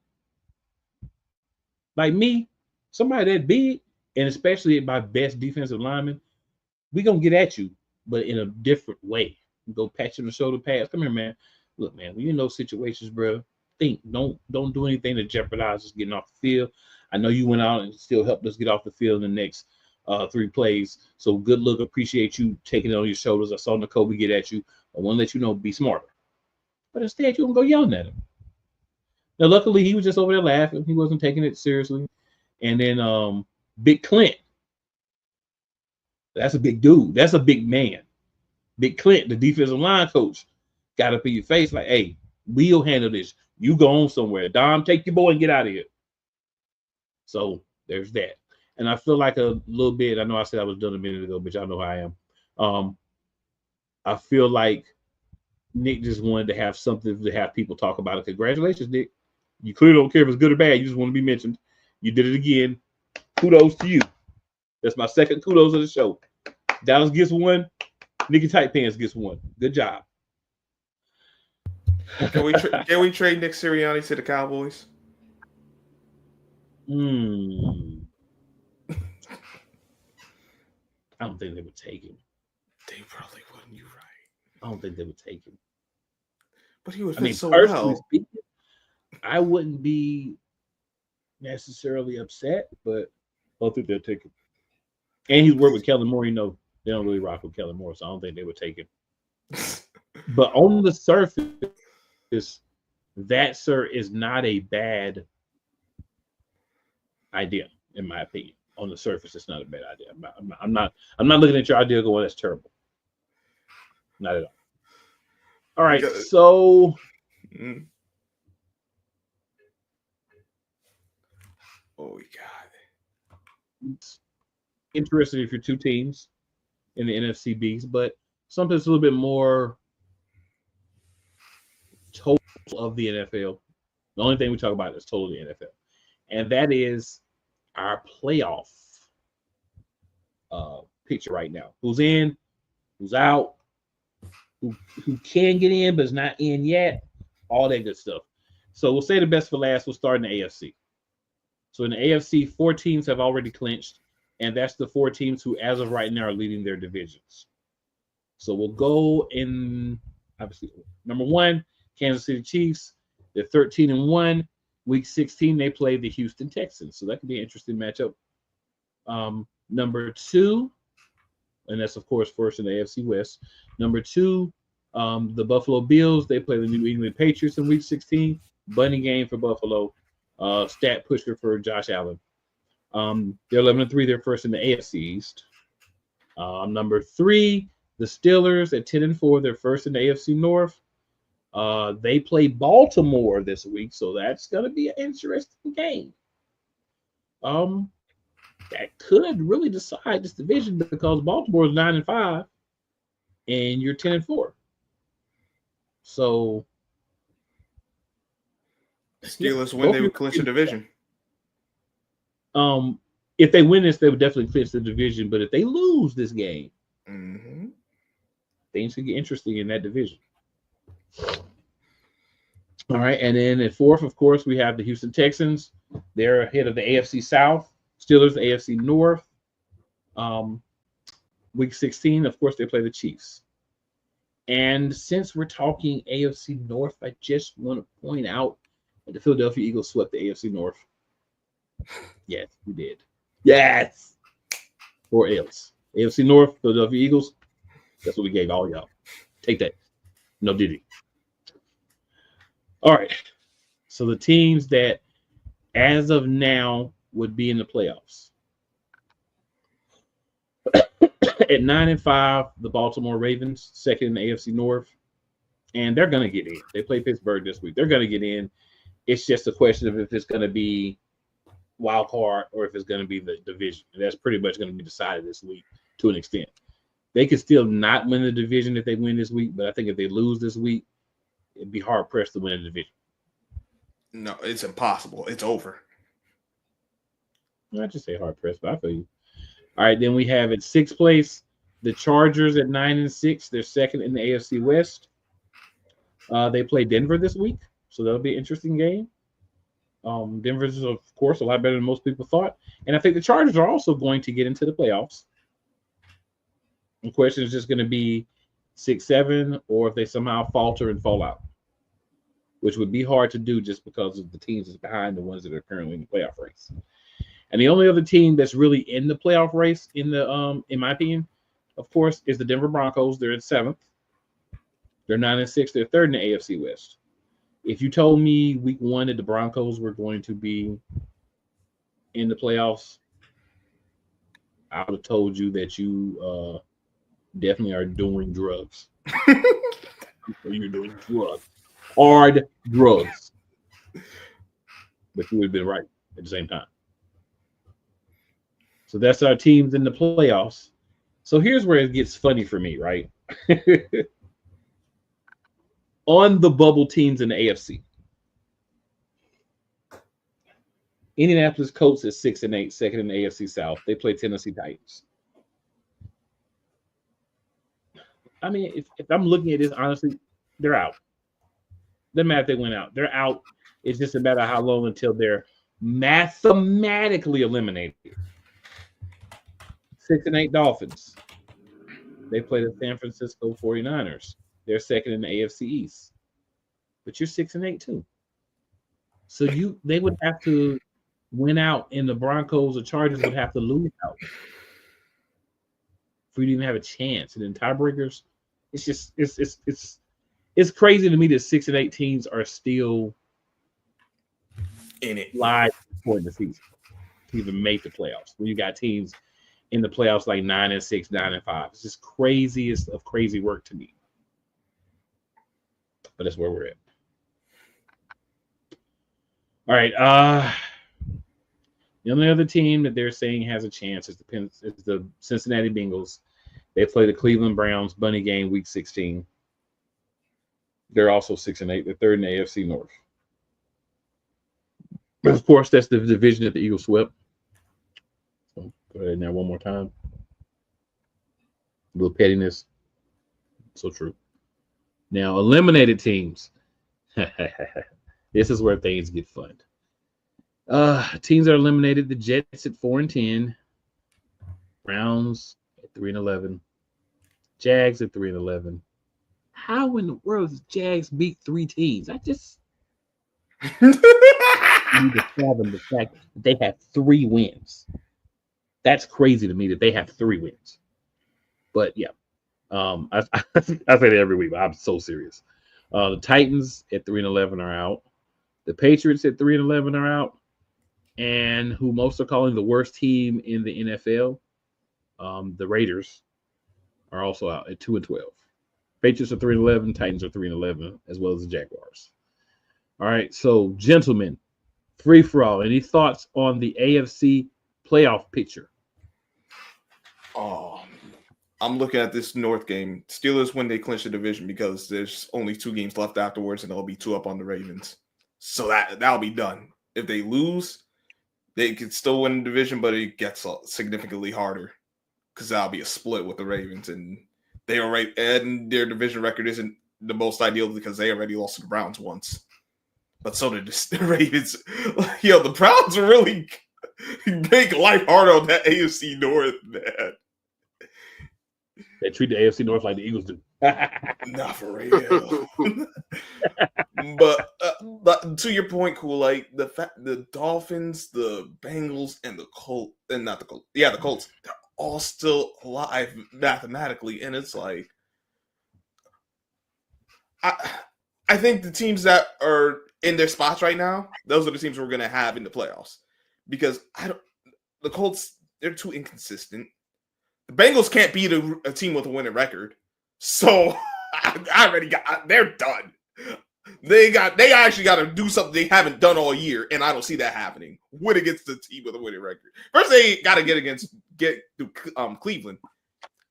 Like me, somebody that big, and especially my best defensive lineman, we gonna get at you, but in a different way. Go pat you on the shoulder pads. Come here, man. Look, man, when you're in those situations, bro, think. Don't do anything to jeopardize us getting off the field. I know you went out and still helped us get off the field in the next 3 plays. So good look, appreciate you taking it on your shoulders. I saw Nicole get at you. I want to let you know, be smarter. But instead, you don't go yelling at him. Now, luckily, he was just over there laughing. He wasn't taking it seriously. And then Big Clint. That's a big dude. That's a big man. Big Clint, the defensive line coach, got up in your face like, hey, we'll handle this. You go on somewhere. Dom, take your boy and get out of here. So there's that. And I feel like a little bit, I know I said I was done a minute ago, but y'all know how I am. I feel like Nick just wanted to have something to have people talk about it. Congratulations, Nick. You clearly don't care if it's good or bad. You just want to be mentioned. You did it again. Kudos to you. That's my second kudos of the show. Dallas gets one. Nicky Tight Pants gets one. Good job. Can we trade Nick Sirianni to the Cowboys? I don't think they would take him. They probably wouldn't. You're right. I don't think they would take him. But he would fit so well. Speaking, I wouldn't be necessarily upset, but I don't think they'll take him. And he's worked with Kellen Moore. You know, they don't really rock with Kellen Moore, so I don't think they would take him. But on the surface, that, sir, is not a bad idea, in my opinion. On the surface, it's not a bad idea. I'm not looking at your idea going, that's terrible. Not at all. All right, so oh my God. It's interesting if you're two teams in the NFC Beast, but something that's a little bit more total of the NFL. The only thing we talk about is total the NFL. And that is our playoff picture right now. Who's in, who's out, who can get in but is not in yet. All that good stuff. So we'll say the best for last. We'll start in the AFC. So in the AFC, 4 teams have already clinched, and that's the 4 teams who, as of right now, are leading their divisions. So we'll go in, obviously, number 1, Kansas City Chiefs. They're 13-1. Week 16, they play the Houston Texans. So that could be an interesting matchup. Number 2, and that's, of course, first in the AFC West. Number 2, the Buffalo Bills. They play the New England Patriots in Week 16. Bunny game for Buffalo. Stat pusher for Josh Allen. They're 11-3. They're first in the AFC East. Number 3, the Steelers at 10-4. They're first in the AFC North. They play Baltimore this week, so that's going to be an interesting game. That could really decide this division because Baltimore is 9-5, and you're 10-4. So Steelers win, they would clinch the division. If they win this, they would definitely clinch the division. But if they lose this game, things could get interesting in that division. All right, and then at 4th, of course, we have the Houston Texans. They're ahead of the AFC South. Steelers, the AFC North. Week 16, of course, they play the Chiefs. And since we're talking AFC North, I just want to point out that the Philadelphia Eagles swept the AFC North. Yes, we did. Yes. 4 L's. AFC North, Philadelphia Eagles. That's what we gave all y'all. Take that. No diddy. All right. So the teams that, as of now, would be in the playoffs. At 9-5, the Baltimore Ravens, second in the AFC North, and they're going to get in. They play Pittsburgh this week. They're going to get in. It's just a question of if it's going to be wild card or if it's going to be the division. And that's pretty much going to be decided this week to an extent. They could still not win the division if they win this week, but I think if they lose this week, it'd be hard pressed to win the division. No, it's impossible. It's over. I just say hard pressed, but I feel you. All right, then we have at 6th place the Chargers at 9-6. They're second in the AFC West. They play Denver this week, so that'll be an interesting game. Denver's, of course, a lot better than most people thought, and I think the Chargers are also going to get into the playoffs. The question is just going to be 6-7, or if they somehow falter and fall out, which would be hard to do just because of the teams that's behind the ones that are currently in the playoff race. And the only other team that's really in the playoff race, in my opinion, of course, is the Denver Broncos. They're at 7th. They're 9-6. They're third in the AFC West. If you told me week 1 that the Broncos were going to be in the playoffs, I would have told you that you definitely are doing drugs. You're doing drugs. Hard drugs. But you would have been right at the same time. So that's our teams in the playoffs. So here's where it gets funny for me, right? On the bubble teams in the AFC. Indianapolis Colts is 6-8, second in the AFC South. They play Tennessee Titans. I mean, if I'm looking at this, honestly, they're out. Doesn't matter if they went out. They're out. It's just a matter of how long until they're mathematically eliminated. 6-8 Dolphins. They play the San Francisco 49ers. They're second in the AFC East. But you're 6-8 too. So they would have to win out, and the Broncos or Chargers would have to lose out for you to even have a chance. And then tiebreakers, it's just it's crazy to me that 6-8 teams are still in it live for the season to even make the playoffs. When you got teams in the playoffs like 9-6, 9-5. It's just craziest of crazy work to me. But that's where we're at. All right. The only other team that they're saying has a chance is the Cincinnati Bengals. They play the Cleveland Browns bunny game week 16. They're also 6-8. They're third in the AFC North. But of course, that's the division that the Eagles swept. So go ahead now one more time. A little pettiness. So true. Now, eliminated teams. This is where things get fun. Teams are eliminated. The Jets at 4-10, Browns at 3-11, Jags at 3-11. How in the world does Jags beat three teams? I just need to fathom the fact that they have 3 wins. That's crazy to me that they have 3 wins. But yeah, I say that every week, but I'm so serious. The Titans at 3-11 are out. The Patriots at 3-11 are out. And who most are calling the worst team in the NFL, the Raiders, are also out at 2-12. Patriots are 3-11, Titans are 3-11, as well as the Jaguars. All right, so gentlemen, free for all. Any thoughts on the AFC playoff picture? Oh, I'm looking at this North game. Steelers win, they clinch the division because there's only 2 games left afterwards, and they'll be 2 up on the Ravens. So that'll be done. If they lose, they could still win the division, but it gets significantly harder because that'll be a split with the Ravens, and and their division record isn't the most ideal because they already lost to the Browns once. But so did the Ravens. The Browns really make life hard on that AFC North, man. They treat the AFC North like the Eagles do. Not for real. But to your point, cool. Like the Dolphins, the Bengals, and the Colts, and not the Colts. Yeah, the Colts. They're all still alive mathematically, and it's like, I think the teams that are in their spots right now, those are the teams we're gonna have in the playoffs, because the Colts, they're too inconsistent. The Bengals can't beat a team with a winning record, so they're done. They actually got to do something they haven't done all year, and I don't see that happening. Win against the team with a winning record. First, they got to get through Cleveland,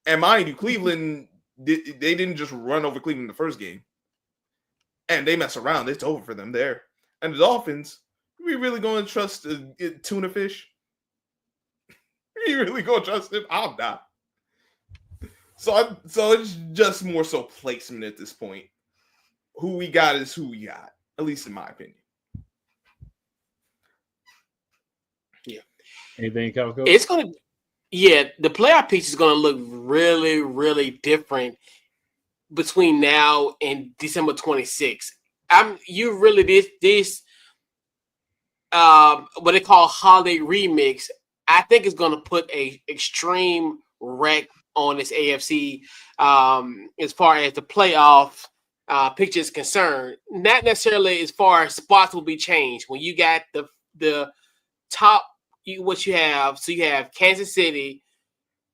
and mind you, Cleveland they didn't just run over Cleveland in the first game, and they mess around. It's over for them there. And the Dolphins, we really going to trust a tuna fish? You really going to trust him? I'm not. So it's just more so placement at this point. Who we got is who we got, at least in my opinion. Yeah. Anything, Calico? It's gonna, the playoff piece is gonna look really, really different between now and December 26th. This what they call holiday remix. I think is gonna put a extreme wreck on this AFC as far as the playoff picture is concerned. Not necessarily as far as spots will be changed. When you got the top, what you have, so you have Kansas City,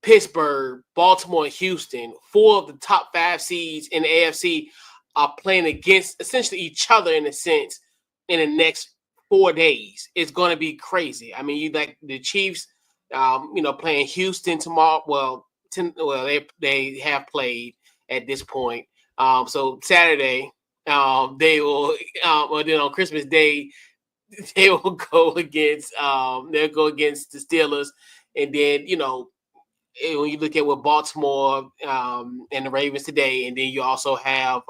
Pittsburgh, Baltimore, and Houston. 4 of the top 5 seeds in the AFC are playing against essentially each other in a sense in the next 4 days. It's going to be crazy. I mean, you like the Chiefs, playing Houston tomorrow. They have played at this point. So Saturday, they will, then on Christmas Day, they will go against the Steelers, and then when you look at what Baltimore and the Ravens today, and then you also have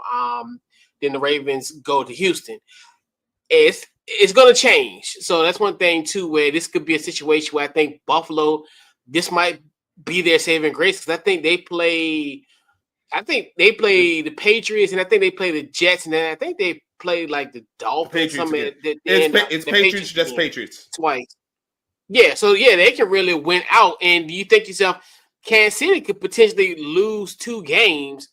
then the Ravens go to Houston. It's going to change. So that's one thing too, where this could be a situation where I think Buffalo, this might be their saving grace, because I think they play the Patriots, and I think they play the Jets, and then I think they play like the Dolphins. It's Patriots, just Patriots twice. Yeah, so they can really win out. And you think to yourself, Kansas City could potentially lose 2 games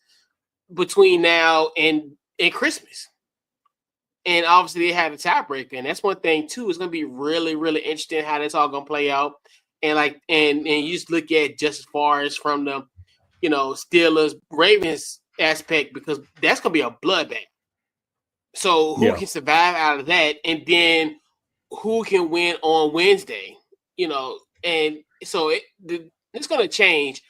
between now and Christmas. And obviously they have a tiebreaker, and that's one thing too. It's going to be really, really interesting how that's all going to play out. And and you just look at just as far as from the Steelers Ravens aspect, because that's going to be a bloodbath. So who can survive out of that, and then who can win on Wednesday? And so it's going to change.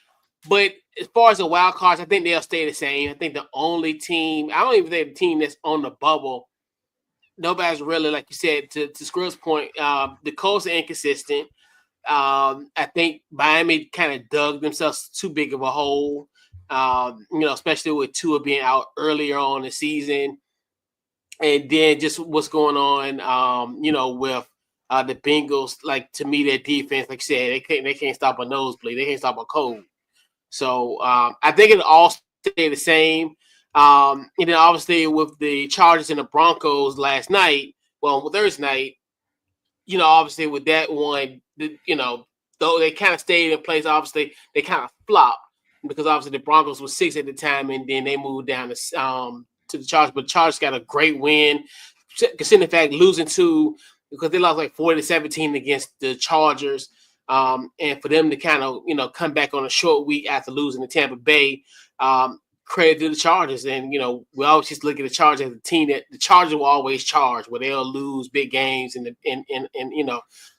But as far as the wild cards, I think they'll stay the same. I think the only team, I don't even think the team that's on the bubble, nobody's really, like you said, to Skrill's point, the Colts are inconsistent. I think Miami kind of dug themselves too big of a hole. Especially with Tua being out earlier on in the season. And then just what's going on, with the Bengals. Like, to me, their defense, like you said, they can't stop a nosebleed. They can't stop a cold. So I think it all stay the same. And then obviously with the Chargers and the Broncos last night, Thursday night, obviously with that one, though they kind of stayed in place, obviously they kind of flopped because obviously the Broncos was 6 at the time, and then they moved down to the Chargers. But the Chargers got a great win, considering the fact losing because they lost like 40-17 against the Chargers. And for them to kind of, come back on a short week after losing to Tampa Bay, credit to the Chargers. And, we always just look at the Chargers as a team that the Chargers will always charge, where they'll lose big games.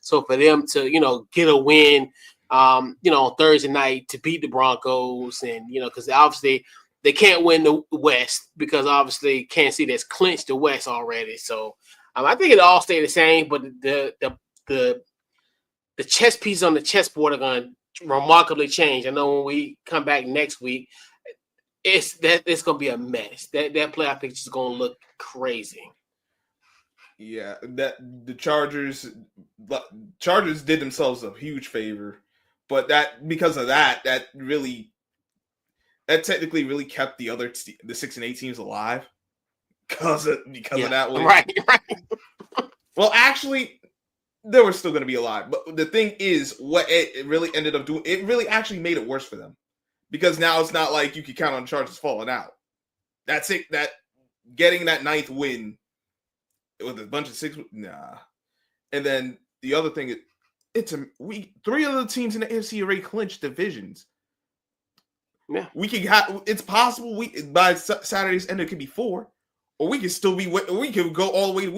So for them to, get a win, on Thursday night to beat the Broncos, and, because obviously they can't win the West because obviously Kansas City has clinched the West already. So I think it all stay the same, but the chess pieces on the chessboard are going to remarkably change. I know when we come back next week, it's going to be a mess. That playoff picture is going to look crazy. Yeah, that the Chargers did themselves a huge favor, but because of that technically really kept the other the 6 and 8 teams alive because of that win. Right. Well, actually, they were still going to be alive. But the thing is, what it really ended up doing, it really actually made it worse for them. Because now it's not like you could count on the Chargers falling out. That's it. That getting that 9th win with a bunch of 6, nah. And then the other thing, 3 of the teams in the AFC already clinched divisions. Yeah, we can have. It's possible by Saturday's end it could be 4. Or we could still we could go all the way to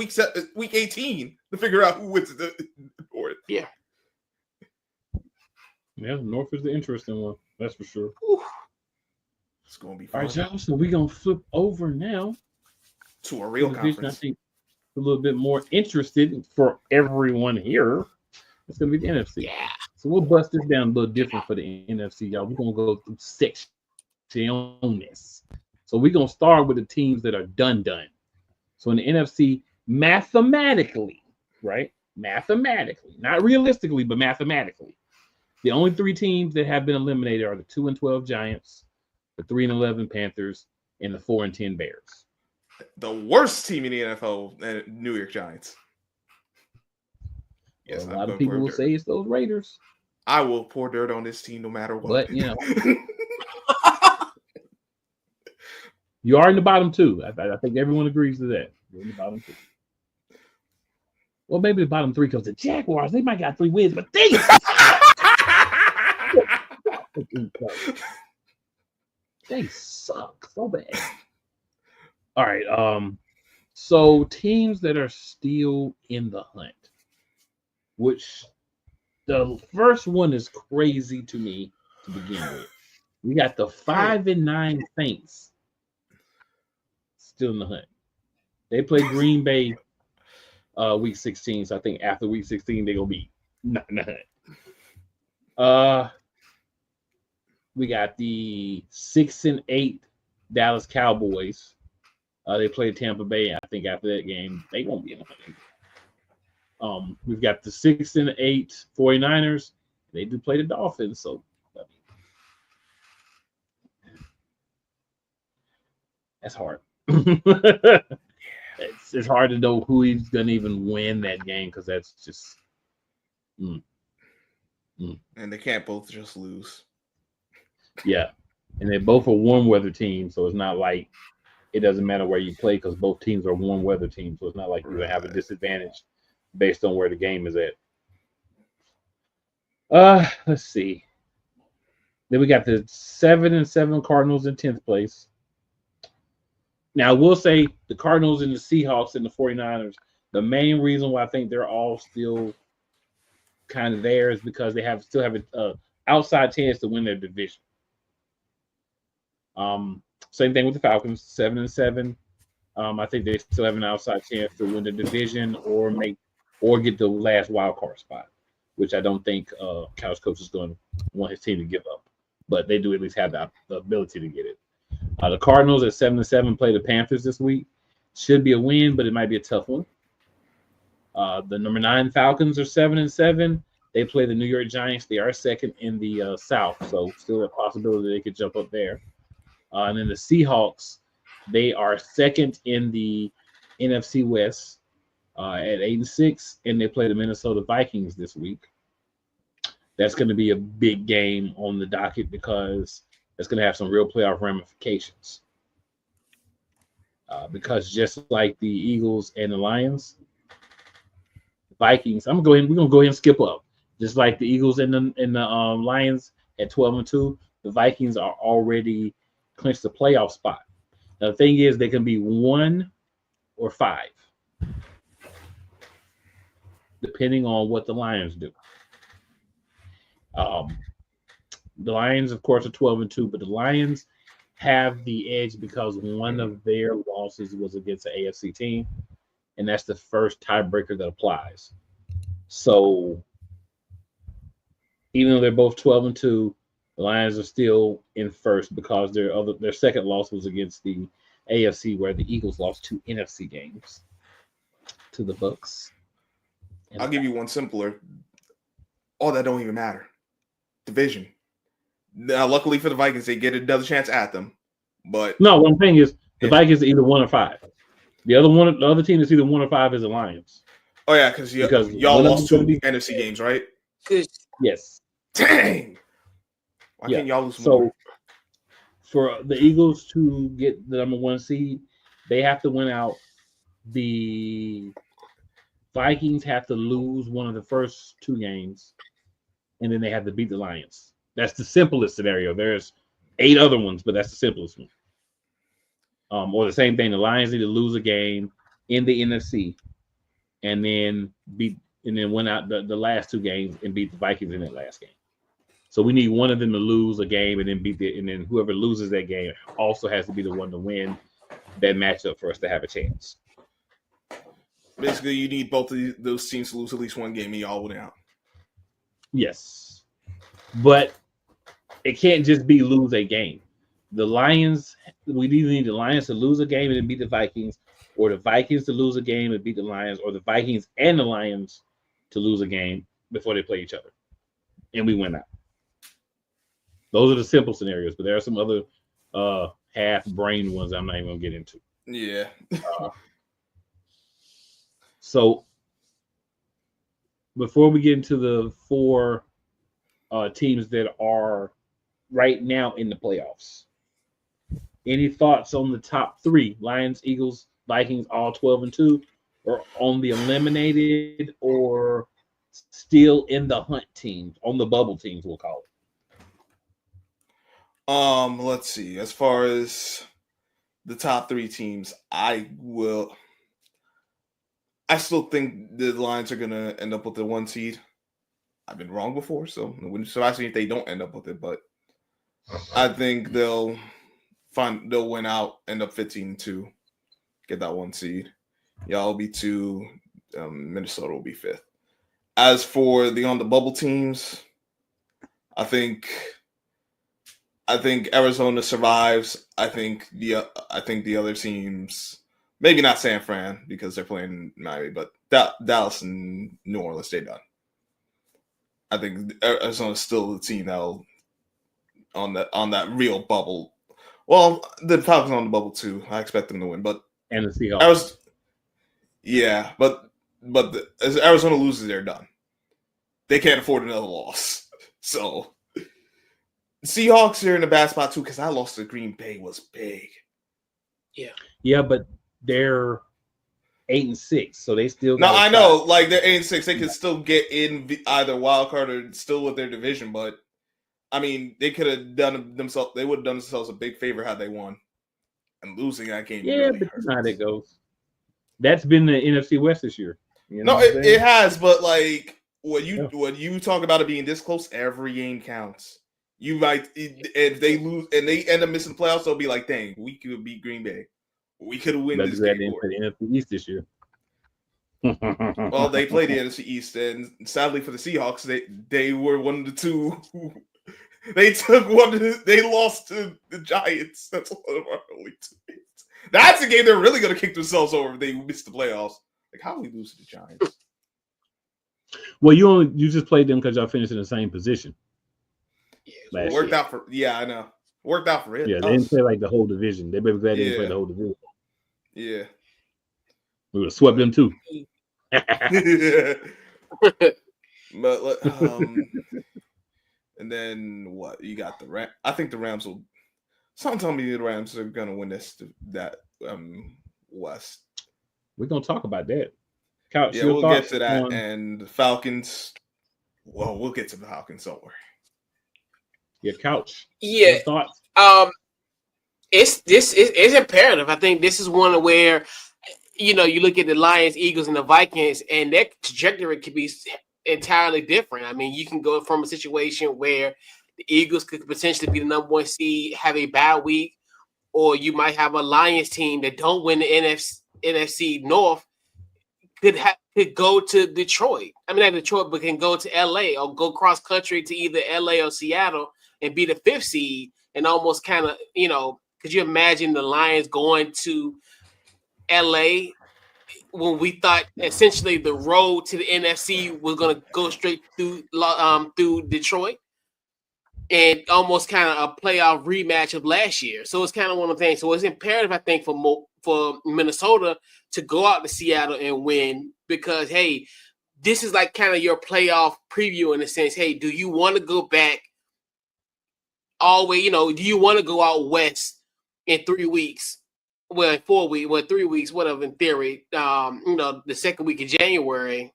week 18 to figure out who wins the North. Yeah. Yeah, North is the interesting one. That's for sure. It's going to be fun. All right, y'all. So we're going to flip over now to a real conference. I think a little bit more interested for everyone here. It's going to be the NFC. Yeah. So we'll bust this down a little different for the NFC, y'all. We're going to go through sections. So we're going to start with the teams that are done. So in the NFC, mathematically, right? Mathematically, not realistically, but mathematically, the only 3 teams that have been eliminated are the 2-12 Giants, the 3-11 Panthers, and the 4-10 Bears. The worst team in the NFL, New York Giants. Yes, a lot of people will say it's those Raiders. I will pour dirt on this team no matter what. But, you are in the bottom 2. I think everyone agrees to that. You're in the bottom 2. Well, maybe the bottom 3 because the Jaguars, they might got 3 wins, but they suck so bad. All right. So teams that are still in the hunt, which the first one is crazy to me to begin with. We got the 5-9 Saints still in the hunt. They play Green Bay week 16, so I think after week 16 they're gonna be not in the hunt. We got the 6-8 Dallas Cowboys. They play Tampa Bay. I think after that game they won't be in the hunt. We've got the 6-8 49ers. They do play the Dolphins, so that's hard. It's hard to know who he's gonna even win that game because that's just and they can't both just lose. Yeah, and they both are warm weather teams, so it's not like it doesn't matter where you play because both teams are warm weather teams, so it's not like you would have a disadvantage based on where the game is at. Let's see. Then we got the 7-7 Cardinals in 10th place. Now, I will say the Cardinals and the Seahawks and the 49ers, the main reason why I think they're all still kind of there is because they still have an outside chance to win their division. Same thing with the Falcons, 7-7. I think they still have an outside chance to win the division or get the last wild card spot, which I don't think Couch Coach is going to want his team to give up. but they do at least have the ability to get it. The Cardinals at 7-7 play the Panthers this week. Should be a win, but it might be a tough one. The number 9 Falcons are 7-7. They play the New York Giants. They are second in the South, so still a possibility they could jump up there. And then the Seahawks, they are second in the NFC West at 8-6, and they play the Minnesota Vikings this week. That's going to be a big game on the docket because it's going to have some real playoff ramifications. Because just like the Eagles and the Lions, Vikings, we're going to go ahead and skip up. Just like the Eagles and the Lions at 12-2, the Vikings are already clinched the playoff spot. Now the thing is, they can be 1 or 5, depending on what the Lions do. The Lions, of course, are 12-2, but the Lions have the edge because one of their losses was against the AFC team, and that's the first tiebreaker that applies. So even though they're both 12-2, the Lions are still in first because their second loss was against the AFC, where the Eagles lost 2 NFC games to the Bucs. I'll give you one simpler. All that don't even matter. Division. Now, luckily for the Vikings, they get another chance at them. But no, one thing is the Vikings are either 1 or 5. The other team that's either 1 or 5 is the Lions. Oh yeah, because y'all lost 2 NFC games, right? Yes. Dang. Why can't y'all lose more? So for the Eagles to get the number 1 seed, they have to win out. The Vikings have to lose one of the first 2 games, and then they have to beat the Lions. That's the simplest scenario. There's 8 other ones, but that's the simplest one. Or the same thing, the Lions need to lose a game in the NFC, and then win out the last 2 games and beat the Vikings in that last game. So we need one of them to lose a game and then whoever loses that game also has to be the one to win that matchup for us to have a chance. Basically, you need both of those teams to lose at least one game and y'all win out. Yes. But it can't just be lose a game. The Lions, we either need the Lions to lose a game and then beat the Vikings, or the Vikings to lose a game and beat the Lions, or the Vikings and the Lions to lose a game before they play each other. And we win out. Those are the simple scenarios, but there are some other half-brained ones I'm not even going to get into. Yeah. So before we get into the 4 teams that are right now in the playoffs, any thoughts on the top 3? Lions, Eagles, Vikings, all 12-2, or on the eliminated or still in the hunt teams, on the bubble teams, we'll call it? Let's see. As far as the top 3 teams, I still think the Lions are gonna end up with the 1 seed. I've been wrong before, so it wouldn't surprise me if they don't end up with it. But I think they'll win out, end up 15-2, get that 1 seed. Y'all will be 2. Minnesota will be 5th. As for the on the bubble teams, I think Arizona survives. I think the other teams, maybe not San Fran because they're playing Miami, but Dallas and New Orleans, they're done. I think Arizona's still the team that'll on that real bubble. Well, the Falcons on the bubble too. I expect them to win, but and the Seahawks. But as Arizona loses, they're done. They can't afford another loss. So Seahawks are in a bad spot too because that loss to Green Bay was big. Yeah, but they're 8-6, so they still. No, I know, like they're 8-6. They could still get in either wild card or still with their division, but I mean, they could have done themselves. They would have done themselves a big favor had they won. And losing that game, yeah, really but hurts. not how that goes. That's been the NFC West this year. You know no, it has, but like when you talk about it being this close, every game counts. You might, if they lose and they end up missing the playoffs, they'll be like, "Dang, we could beat Green Bay. We could have win this game." For the NFC East this year. Well, they played the NFC East, and sadly for the Seahawks, they were one of the 2 They took one. They lost to the Giants. That's one of our only two. That's a game they're really going to kick themselves over if they miss the playoffs. Like, how do we lose to the Giants? Well, you just played them because y'all finished in the same position. Yeah, worked out for. Yeah, I know. Worked out for it. Yeah, they didn't play like the whole division. They better glad they didn't play the whole division. Yeah, we would have swept them too. But and then what? You got the Rams. I think the Rams will. Something tell me the Rams are gonna win that West. We're gonna talk about that. Couch, yeah, we'll get to that. And the Falcons. Well, we'll get to the Falcons. Don't worry. Your Couch. Yeah. Thoughts? It's imperative. I think this is one where you look at the Lions, Eagles, and the Vikings, and their trajectory could be entirely different. I mean, you can go from a situation where the Eagles could potentially be the number one seed, have a bad week, or you might have a Lions team that don't win the NFC North could go to Detroit. I mean, not Detroit, but can go to LA or go cross country to either LA or Seattle and be the 5th seed and almost kind of, could you imagine the Lions going to LA when we thought essentially the road to the NFC was going to go straight through Detroit? And almost kind of a playoff rematch of last year. So it's kind of one of the things. So it's imperative, I think, for Minnesota to go out to Seattle and win because, hey, this is like kind of your playoff preview in a sense. Hey, do you want to go back all the way? Do you want to go out west in 3 weeks? Well, 4 weeks, 3 weeks, whatever, in theory, the second week of January.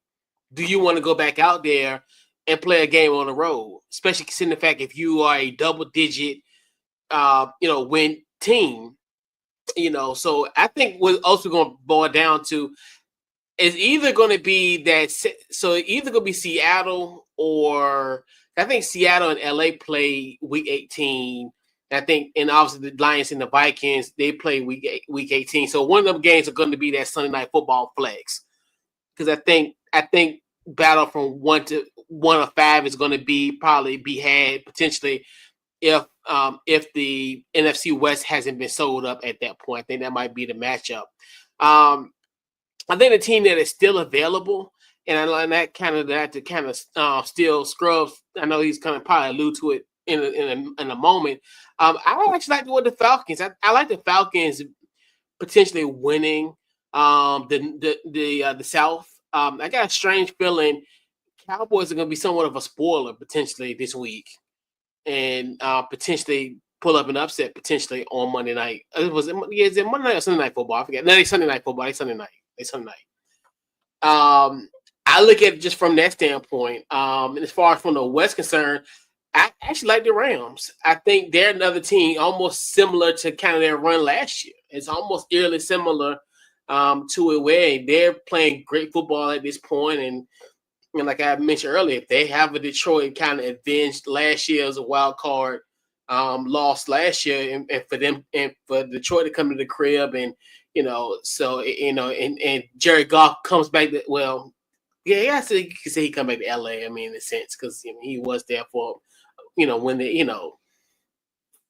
Do you want to go back out there and play a game on the road, especially considering the fact if you are a double-digit, win team, So I think what's also going to boil down to is either going to be that. So either going to be Seattle or I think Seattle and LA play week 18. I think, and obviously the Lions and the Vikings they play week 18. So one of them games are going to be that Sunday Night Football flex because I think battle from 1 to 5 is going to probably be had potentially if the NFC West hasn't been sold up at that point. I think that might be the matchup. I think the team that is still available, and that kind of still Scrubs. I know he's going to probably allude to it in a moment. I actually like the Falcons. I like the Falcons potentially winning the South. I got a strange feeling Cowboys are going to be somewhat of a spoiler potentially this week and potentially pull up an upset potentially on Monday night. Is it Monday night or Sunday Night Football? I forget. No, it's Sunday Night Football. It's Sunday night. I look at it just from that standpoint. And as far as from the West concerned, I actually like the Rams. I think they're another team almost similar to kind of their run last year. It's almost eerily similar to it where they're playing great football at this point. And like I mentioned earlier, if they have a Detroit kind of avenged last year as a wild card loss last year, and for them and for Detroit to come to the crib and and Jared Goff comes back I say you can say he come back to LA. I mean, in a sense, because he was there for when they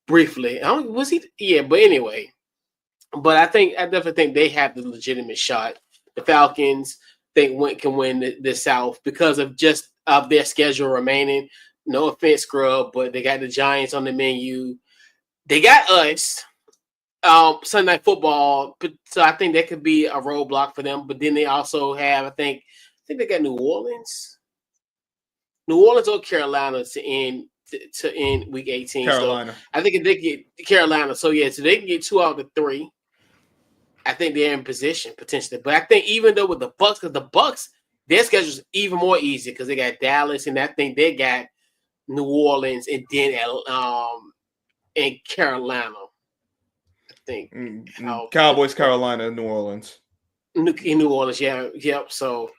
briefly. Was he? Yeah, but anyway. But I definitely think they have the legitimate shot. The Falcons can win the South because of just of their schedule remaining. No offense, Scrub, but they got the Giants on the menu. They got us. Sunday Night Football, so I think that could be a roadblock for them. But then they also have, I think they got New Orleans or Carolina to end week 18. Carolina. So I think if they get Carolina, so they can get 2 out of 3. I think they're in position potentially. But I think even though with the Bucks, because the Bucks, their schedule is even more easy because they got Dallas and I think they got New Orleans and then and Carolina. I think Cowboys, Carolina, New Orleans. New Orleans, yeah. So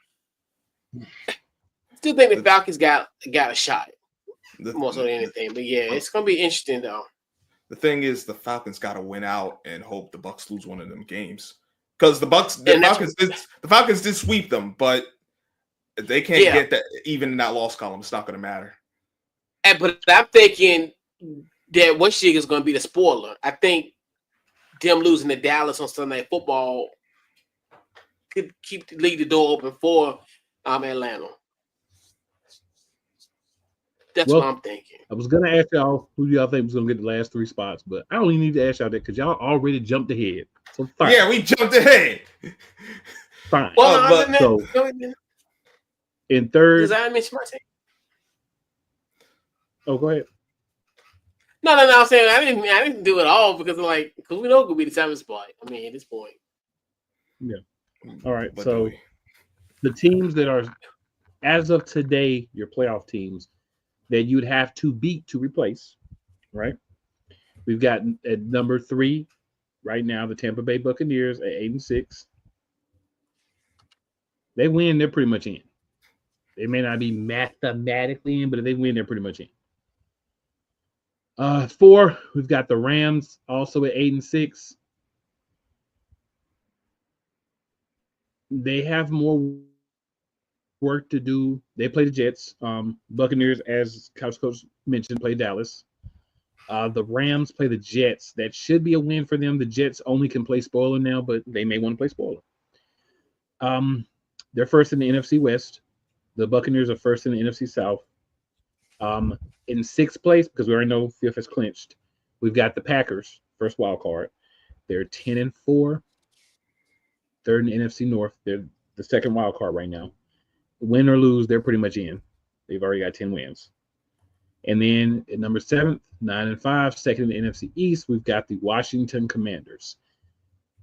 still think the Falcons got a shot more so than anything. But yeah, it's gonna be interesting though. The thing is, the Falcons got to win out and hope the Bucks lose one of them games because the Falcons did sweep them, but if they can't get that even in that loss column, it's not going to matter. But I'm thinking that Washington is going to be the spoiler. I think them losing to Dallas on Sunday Night Football could leave the door open for Atlanta. That's what I'm thinking. I was gonna ask y'all who y'all think was gonna get the last 3 spots, but I don't even need to ask y'all that because y'all already jumped ahead. So fine. Yeah, we jumped ahead. Fine. Well, in third. Does I mention my team? Oh, go ahead. No. I'm saying I didn't do it all because we know it could be the 7th spot. I mean, at this point. Yeah. All right. So the teams that are, as of today, your playoff teams that you'd have to beat to replace, right? We've got at number 3 right now the Tampa Bay Buccaneers at 8-6. They win, they're pretty much in. They may not be mathematically in, but if they win, they're pretty much in. 4, we've got the Rams also at 8-6. They have more work to do. They play the Jets. Buccaneers, as Couch Coach mentioned, play Dallas. The Rams play the Jets. That should be a win for them. The Jets only can play spoiler now, but they may want to play spoiler. They're first in the NFC West. The Buccaneers are first in the NFC South. In 6th place, because we already know 5th is clinched, we've got the Packers, first wild card. They're 10-4. Third in the NFC North. They're the second wild card right now. Win or lose, they're pretty much in. They've already got 10 wins. And then at number 7, 9-5, second in the NFC East, we've got the Washington Commanders.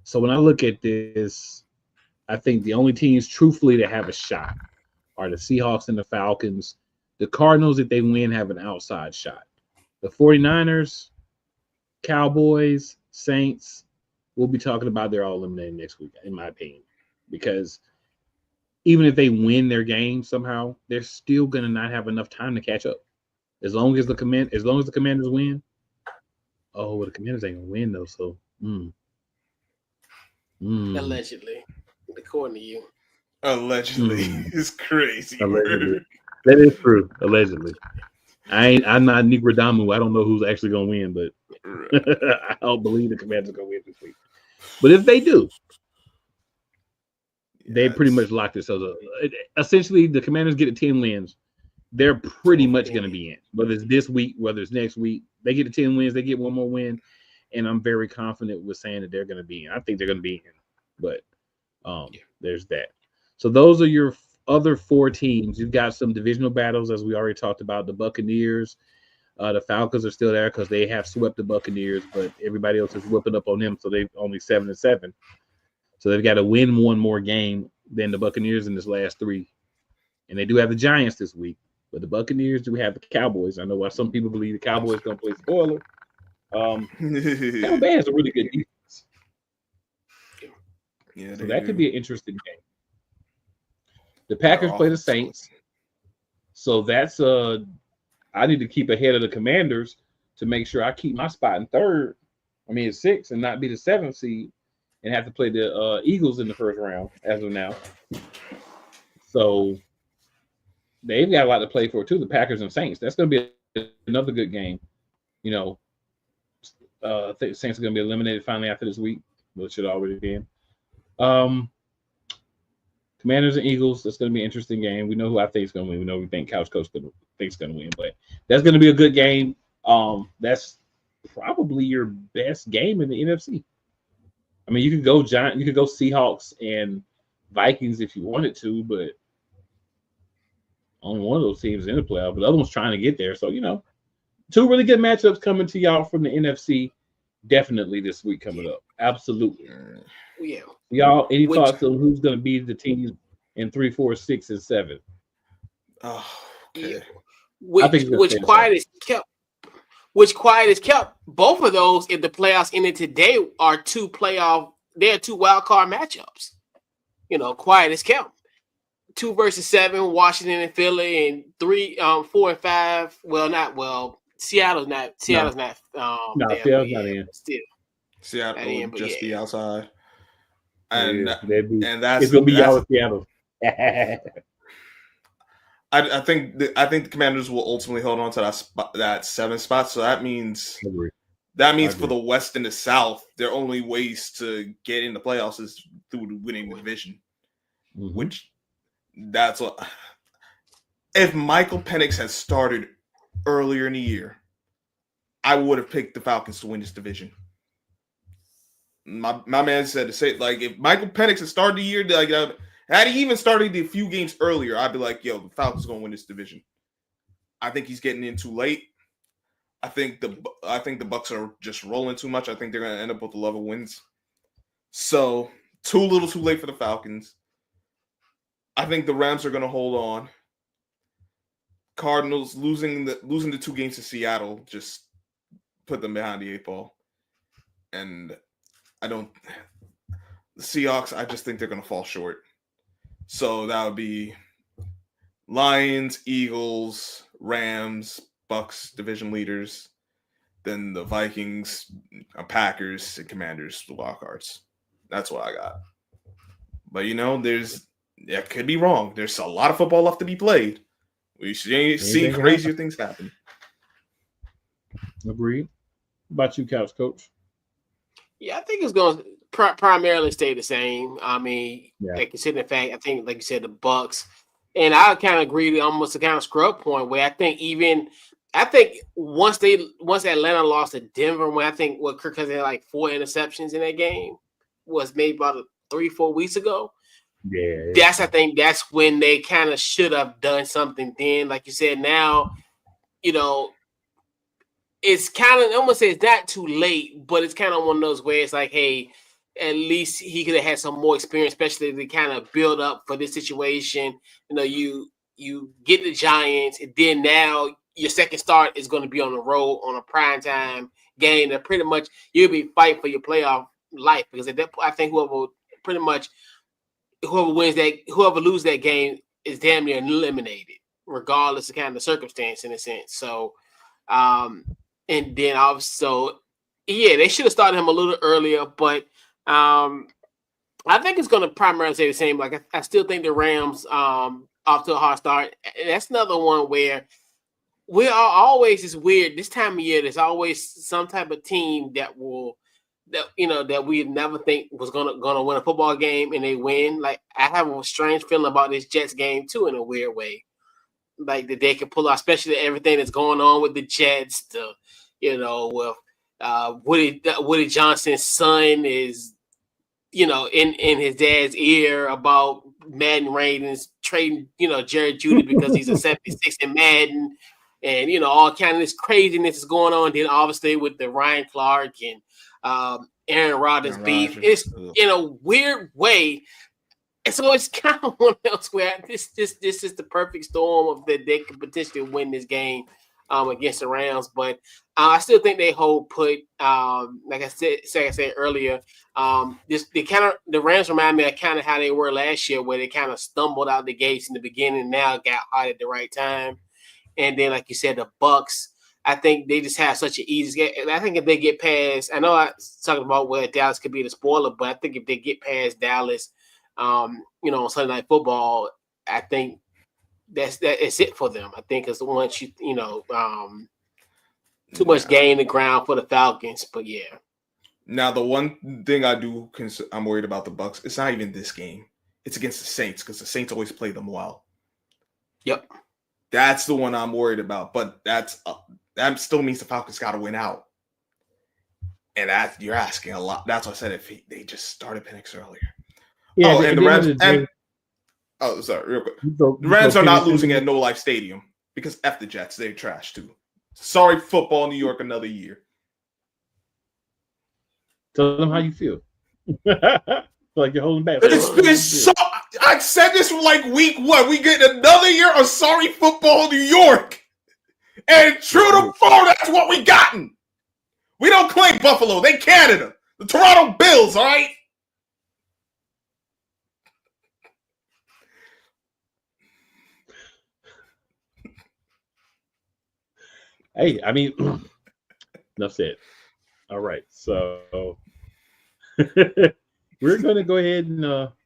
So when I look at this, I think the only teams truthfully that have a shot are the Seahawks and the Falcons. The Cardinals, if they win, have an outside shot. The 49ers, Cowboys, Saints, we'll be talking about they're all eliminated next week, in my opinion. Because even if they win their game somehow, they're still going to not have enough time to catch up. As long as the Commanders win. Oh, well, the Commanders ain't going to win, though, so. Allegedly. According to you. Allegedly. It's crazy. Allegedly. That is true. Allegedly. I'm not Nigradamu. I don't know who's actually going to win, but I don't believe the Commanders are going to win this week. But if they do, they pretty much locked themselves up. Essentially, the Commanders get to 10 wins. They're pretty much going to be in. Whether it's this week, whether it's next week, they get to 10 wins, they get one more win. And I'm very confident with saying that they're going to be in. I think they're going to be in. But there's that. So those are your other 4 teams. You've got some divisional battles, as we already talked about. The Buccaneers, the Falcons are still there because they have swept the Buccaneers, but everybody else is whipping up on them, so they've only 7-7. So they've got to win one more game than the Buccaneers in this last 3. And they do have the Giants this week, but the Buccaneers do have the Cowboys. I know why some people believe the Cowboys going to play spoiler. Tampa Bay has a really good defense. Yeah, so that could be an interesting game. The Packers play the Saints. So that's I need to keep ahead of the Commanders to make sure I keep my spot in 3rd. I mean, it's 6th and not be the 7th seed and have to play the Eagles in the first round as of now. So they've got a lot to play for too, the Packers and Saints. That's going to be another good game. You know, I think the Saints are going to be eliminated finally after this week. Well, it should already be in. Commanders and Eagles, that's going to be an interesting game. We know who I think is going to win. We know we think Couch Coach thinks going to win, but that's going to be a good game. That's probably your best game in the NFC. I mean, you could go Seahawks and Vikings if you wanted to, but only one of those teams in the playoff. But the other one's trying to get there. So, 2 really good matchups coming to y'all from the NFC definitely this week coming up. Absolutely. Yeah. Y'all, any thoughts on who's going to be the teams in 3, 4, 6, and 7? Oh, okay. Which quiet is kept. Both of those, if the playoffs ended today, are 2 wild card matchups. Quiet is kept. 2 versus 7, Washington and Philly, and 3, 4 and 5. Seattle's not. Seattle's not in. Still, Seattle would just be outside. And that's it's gonna be y'all with Seattle. I think the Commanders will ultimately hold on to that 7th spot. So that means for the West and the South, their only ways to get in the playoffs is through winning the division. Mm-hmm. Which that's what. If Michael Penix had started earlier in the year, I would have picked the Falcons to win this division. My man said to say, like, if Michael Penix had started the year, like, had he even started a few games earlier, I'd be like, yo, the Falcons are going to win this division. I think he's getting in too late. I think the Bucks are just rolling too much. I think they're going to end up with 11 wins. So, too little too late for the Falcons. I think the Rams are going to hold on. Cardinals losing the 2 games to Seattle just put them behind the 8 ball. And the Seahawks, I just think they're going to fall short. So that would be Lions, Eagles, Rams, Bucks, division leaders. Then the Vikings, Packers, and Commanders, the wild cards. That's what I got. But, I could be wrong. There's a lot of football left to be played. We've seen crazier things happen. Agreed. What about you, Couch Coach? Yeah, I think it's going to primarily stay the same. I mean, like you said, in fact, I think, like you said, the Bucks. And I kind of agree to almost a kind of scrub point where I think once Atlanta lost to Denver, when I think Kirk Cousins had like 4 interceptions in that game, was maybe about 3-4 weeks ago. Yeah. I think that's when they kind of should have done something then. Like you said, now, it's kind of, I'm going to say it's not too late, but it's kind of one of those where it's like, hey, at least he could have had some more experience, especially to kind of build up for this situation. You get the Giants, and then now your second start is going to be on the road on a primetime game that pretty much you'll be fighting for your playoff life, because at that point, I think whoever loses that game is damn near eliminated, regardless of kind of the circumstance in a sense. So, and then also, they should have started him a little earlier, but I think it's going to primarily stay the same. Like I still think the Rams off to a hard start. And that's another one where we are always, it's weird this time of year. There's always some type of team that we never think was gonna win a football game, and they win. Like I have a strange feeling about this Jets game too, in a weird way. Like that they can pull out, especially everything that's going on with the Jets. With Woody Johnson's son is, in his dad's ear about Madden ratings, trading, Jared Judy because he's a 76 in Madden, and all kind of this craziness is going on. Then obviously with the Ryan Clark and Aaron Rodgers beef, it's in a weird way. And so it's kind of one of those where this is the perfect storm of that they could potentially win this game against the Rams. But I still think they hold put. Like I said earlier, the Rams remind me of kind of how they were last year, where they kind of stumbled out the gates in the beginning, and now got hot at the right time. And then, like you said, the Bucks, I think they just have such an easy game. I think if they get past, I know I was talking about where Dallas could be the spoiler, but I think if they get past Dallas, on Sunday Night Football, I think that's it for them. I think it's the once too much gain in the ground for the Falcons, but yeah. Now the one thing I'm worried about the Bucks. It's not even this game. It's against the Saints, because the Saints always play them well. Yep. That's the one I'm worried about, but that still means the Falcons got to win out, and you're asking a lot. That's why I said if they just started Penix earlier. Yeah, and the Rams. Sorry, real quick. The Rams are not losing at No Life Stadium because F the Jets. They're trash too. Sorry, football, New York, another year. Tell them how you feel. Like you're holding back. I said this from like week 1. We get another year of sorry football, New York, and true to form, that's what we gotten. We don't claim Buffalo. They Canada. The Toronto Bills. All right. Hey, I mean, enough said. All right, so we're going to go ahead and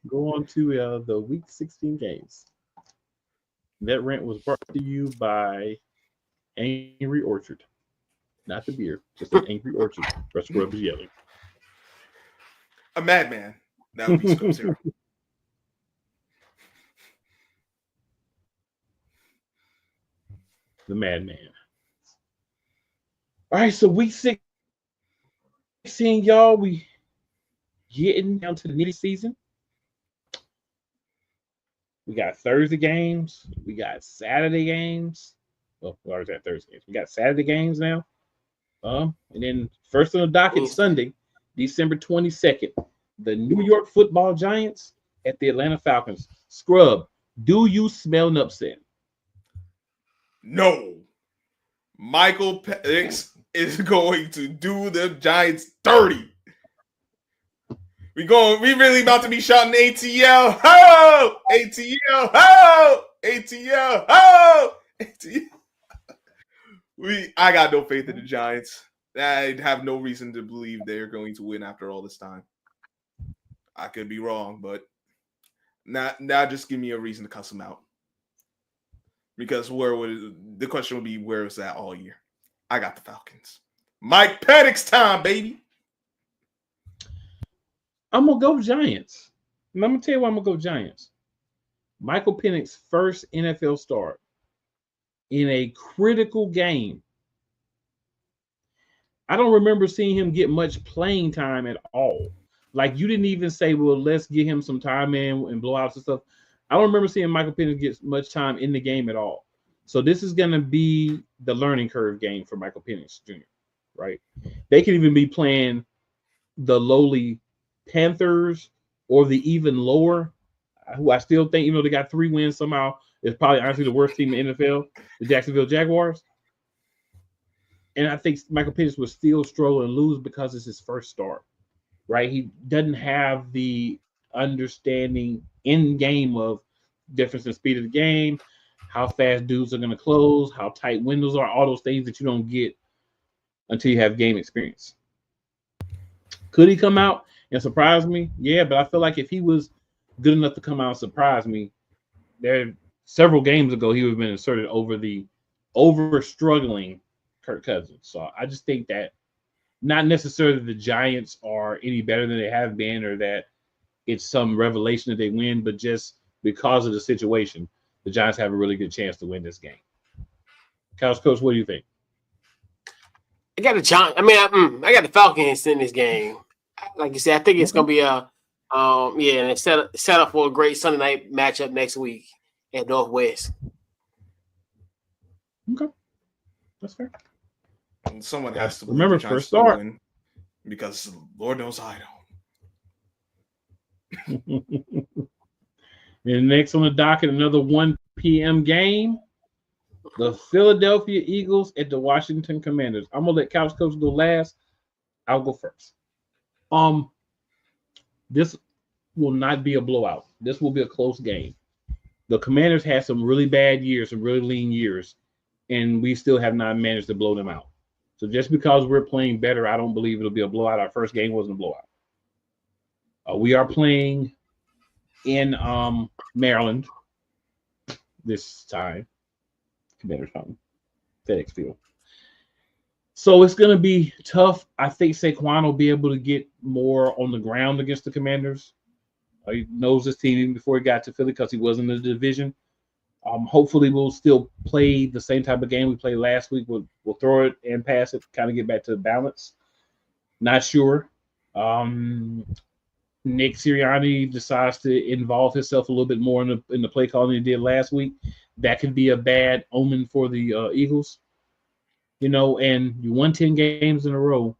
go on to the Week 16 games. That rant was brought to you by Angry Orchard. Not the beer, just an Angry Orchard. Russ Scrub is yelling. A madman. That would be Scoop Zero. The madman. All right, so week 16, y'all, we getting down to the nitty season. We got Thursday games. We got Saturday games. Well, we already had Thursday games. We got Saturday games now. And then first on the docket, Sunday, December 22nd, the New York Football Giants at the Atlanta Falcons. Scrub, do you smell an upset? No. Michael Penix is going to do the Giants dirty. We really about to be shouting ATL, ho! ATL, ho! ATL, ho! ATL. I got no faith in the Giants. I have no reason to believe they're going to win after all this time. I could be wrong, but now just give me a reason to cuss them out. Because the question would be, where was that all year? I got the Falcons. Mike Penix time, baby. I'm going to go Giants. And I'm going to tell you why I'm going to go Giants. Michael Penix first NFL start in a critical game. I don't remember seeing him get much playing time at all. Like, you didn't even say, well, let's get him some time in and blowouts and stuff. I don't remember seeing Michael Penix get much time in the game at all. So this is going to be the learning curve game for Michael Penix Jr., right? They could even be playing the lowly Panthers or the even lower, who I still think, even though they got 3 wins somehow, is probably honestly the worst team in the NFL, the Jacksonville Jaguars. And I think Michael Penix will still struggle and lose because it's his first start, right? He doesn't have the understanding in game of difference in speed of the game, how fast dudes are going to close, how tight windows are, all those things that you don't get until you have game experience. Could he come out and surprise me? Yeah, but I feel like if he was good enough to come out and surprise me, there several games ago he would have been inserted over the struggling Kirk Cousins. So I just think that not necessarily the Giants are any better than they have been or that it's some revelation that they win, but just because of the situation, the Giants have a really good chance to win this game. Couch Coach, what do you think? I got the Giants. I got the Falcons in this game. Like you said, I think it's gonna be and it's set up for a great Sunday night matchup next week at Northwest. Okay, that's fair. Someone has to remember first start because Lord knows I don't. And next on the docket, another 1 p.m. game. The Philadelphia Eagles at the Washington Commanders. I'm gonna let Couch Coach go last. I'll go first. This will not be a blowout. This will be a close game. The Commanders had some really bad years, some really lean years, and we still have not managed to blow them out. So just because we're playing better, I don't believe it'll be a blowout. Our first game wasn't a blowout. We are playing in Maryland this time. Commanders home, FedEx Field. So it's going to be tough. I think Saquon will be able to get more on the ground against the Commanders. He knows this team even before he got to Philly because he was in the division. Hopefully we'll still play the same type of game we played last week. We'll throw it and pass it, kind of get back to balance. Not sure. Nick Sirianni decides to involve himself a little bit more in the play calling than he did last week. That could be a bad omen for the Eagles. And you won 10 games in a row,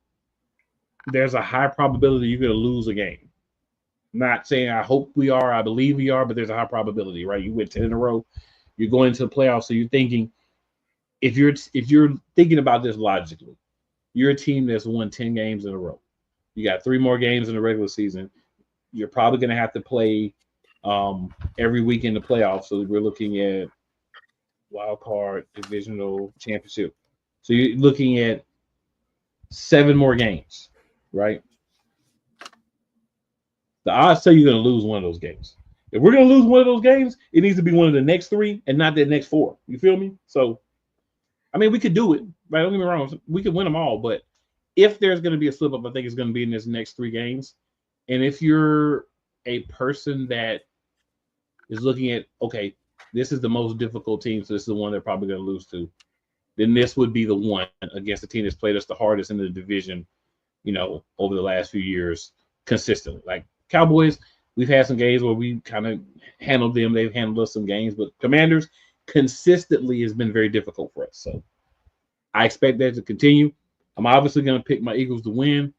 there's a high probability you're going to lose a game. Not saying I hope we are, I believe we are, but there's a high probability, right? You win 10 in a row, you're going into the playoffs, so you're thinking, if you're thinking about this logically, you're a team that's won 10 games in a row. You got 3 more games in the regular season. You're probably going to have to play every week in the playoffs. So we're looking at wild card, divisional, championship. So you're looking at 7 more games, right? The odds say you're going to lose one of those games. If we're gonna lose one of those games, it needs to be one of the next 3 and not the next 4. You feel me? So, I mean, we could do it. Right? Don't get me wrong. We could win them all, but if there's going to be a slip up, I think it's going to be in this next 3 games. And if you're a person that is looking at, okay, this is the most difficult team, so this is the one they're probably going to lose to, then this would be the one against the team that's played us the hardest in the division, over the last few years consistently. Like Cowboys, we've had some games where we kind of handled them. They've handled us some games, but Commanders consistently has been very difficult for us. So I expect that to continue. I'm obviously going to pick my Eagles to win,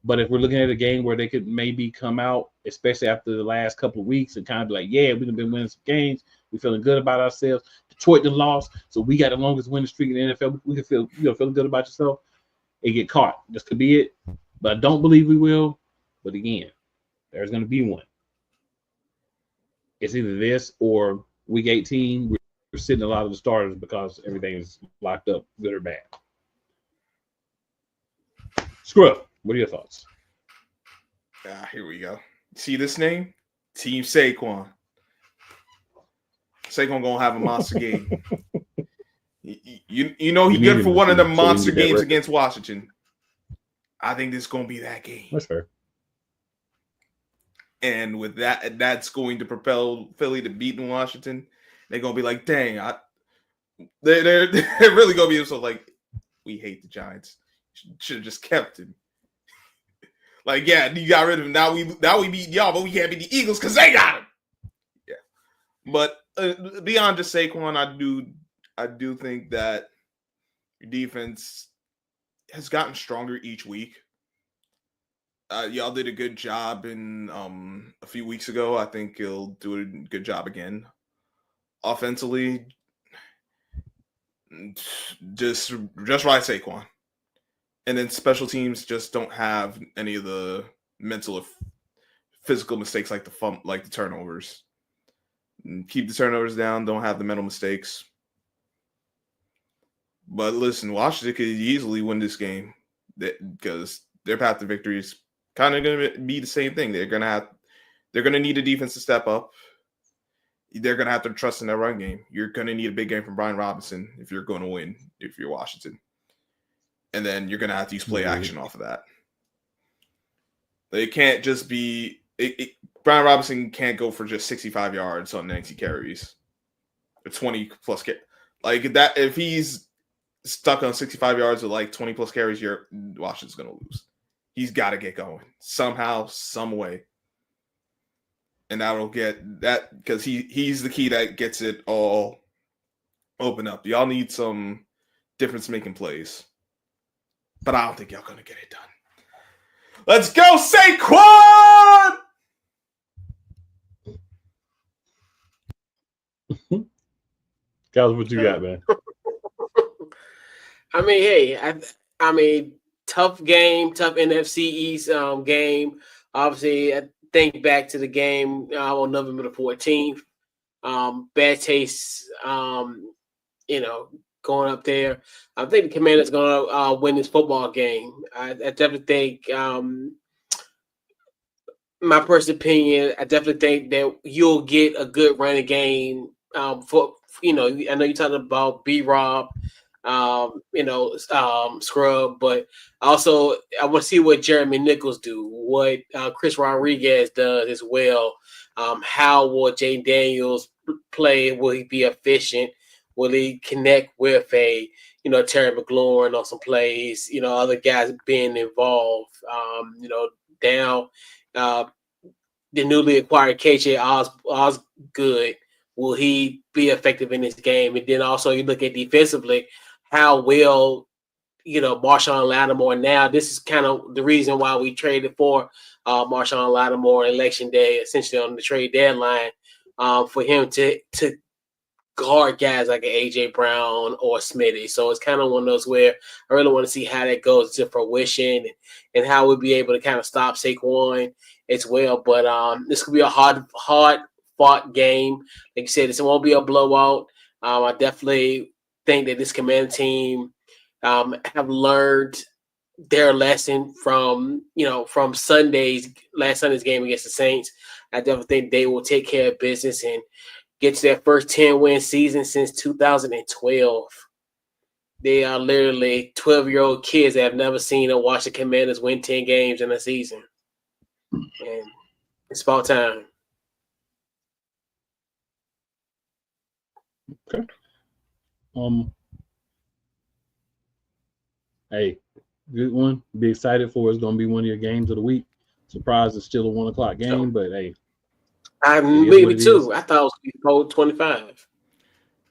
but if we're looking at a game where they could maybe come out, especially after the last couple of weeks, and kind of be like, yeah, we've been winning some games. We're feeling good about ourselves. Detroit done lost, so we got the longest winning streak in the NFL. We can feel, feeling good about yourself and get caught. This could be it, but I don't believe we will. But again, there's going to be one. It's either this or week 18. We're sitting a lot of the starters because everything is locked up, good or bad. Scrub, what are your thoughts? Here we go. See this name? Team Saquon. Saquon gonna have a monster game. You know he good for one of the monster games against Washington. I think this is gonna be that game. That's fair. And with that's going to propel Philly to beating Washington. They're gonna be like, dang, they're really gonna be so like, we hate the Giants. Should have just kept him. Like, yeah, you got rid of him. Now we beat y'all, but we can't beat the Eagles because they got him. Yeah, but beyond just Saquon, I do think that your defense has gotten stronger each week. Y'all did a good job in a few weeks ago. I think you'll do a good job again. Offensively, just ride Saquon. And then special teams just don't have any of the mental or physical mistakes like the turnovers. Keep the turnovers down. Don't have the mental mistakes. But listen, Washington could easily win this game because their path to victory is kind of going to be the same thing. They're going to need a defense to step up. They're going to have to trust in their run game. You're going to need a big game from Brian Robinson if you're going to win, if you're Washington. And then you're going to have to use play action off of that. They can't just be Brian Robinson can't go for just 65 yards on 90 carries. Or 20 plus like that. If he's stuck on 65 yards with like 20 plus carries, Washington's going to lose. He's got to get going somehow, some way. And that'll get that because he's the key that gets it all open up. Y'all need some difference-making plays. But I don't think y'all going to get it done. Let's go, Saquon! Guys, what you got, man? I mean, hey, I mean, tough game, tough NFC East game. Obviously, I think back to the game on November the 14th. Bad taste, going up there. I think the Commanders going to win this football game. I definitely think, my personal opinion, I definitely think that you'll get a good running game. I know you're talking about B-Rob, Scrub, but also I want to see what Jeremy Nichols do, what Chris Rodriguez does as well. How will Jay Daniels play? Will he be efficient? Will he connect with a Terry McLaurin on some plays? Other guys being involved. Down the newly acquired KJ Osgood. Will he be effective in this game? And then also you look at defensively, how will Marshawn Lattimore now? This is kind of the reason why we traded for Marshawn Lattimore on Election Day, essentially on the trade deadline, for him to guard guys like an AJ Brown or Smitty. So it's kind of one of those where I really want to see how that goes to fruition and how we'll be able to kind of stop Saquon as well. But this could be a hard fought game. Like you said, this won't be a blowout. I definitely think that this Command team have learned their lesson from last Sunday's game against the Saints. I definitely think they will take care of business and get to their first 10-win season since 2012. They are literally 12-year-old kids that have never seen or watched the Commanders win 10 games in a season. And it's about time. Okay. Hey, good one. Be excited for. It's gonna be one of your games of the week. Surprised it's still a 1:00 game, but hey, Me too. I thought it was 25,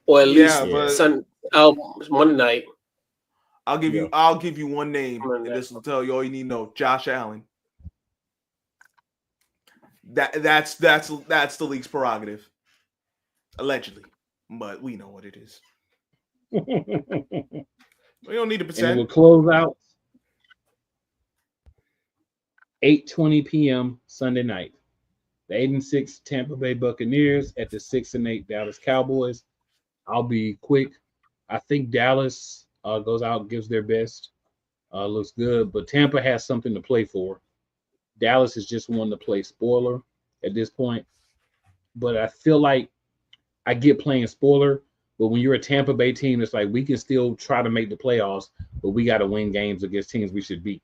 or at least Monday night. I'll give you one name, and this will tell you all you need to know. Josh Allen. That's the league's prerogative, allegedly, but we know what it is. We don't need to pretend. And it will close out 8:20 p.m. Sunday night. The 8-6 Tampa Bay Buccaneers at the 6-8 Dallas Cowboys. I'll be quick. I think Dallas goes out, gives their best, looks good, but Tampa has something to play for. Dallas is just one to play spoiler at this point. But I feel like I get playing spoiler, but when you're a Tampa Bay team, it's like we can still try to make the playoffs, but we got to win games against teams we should beat.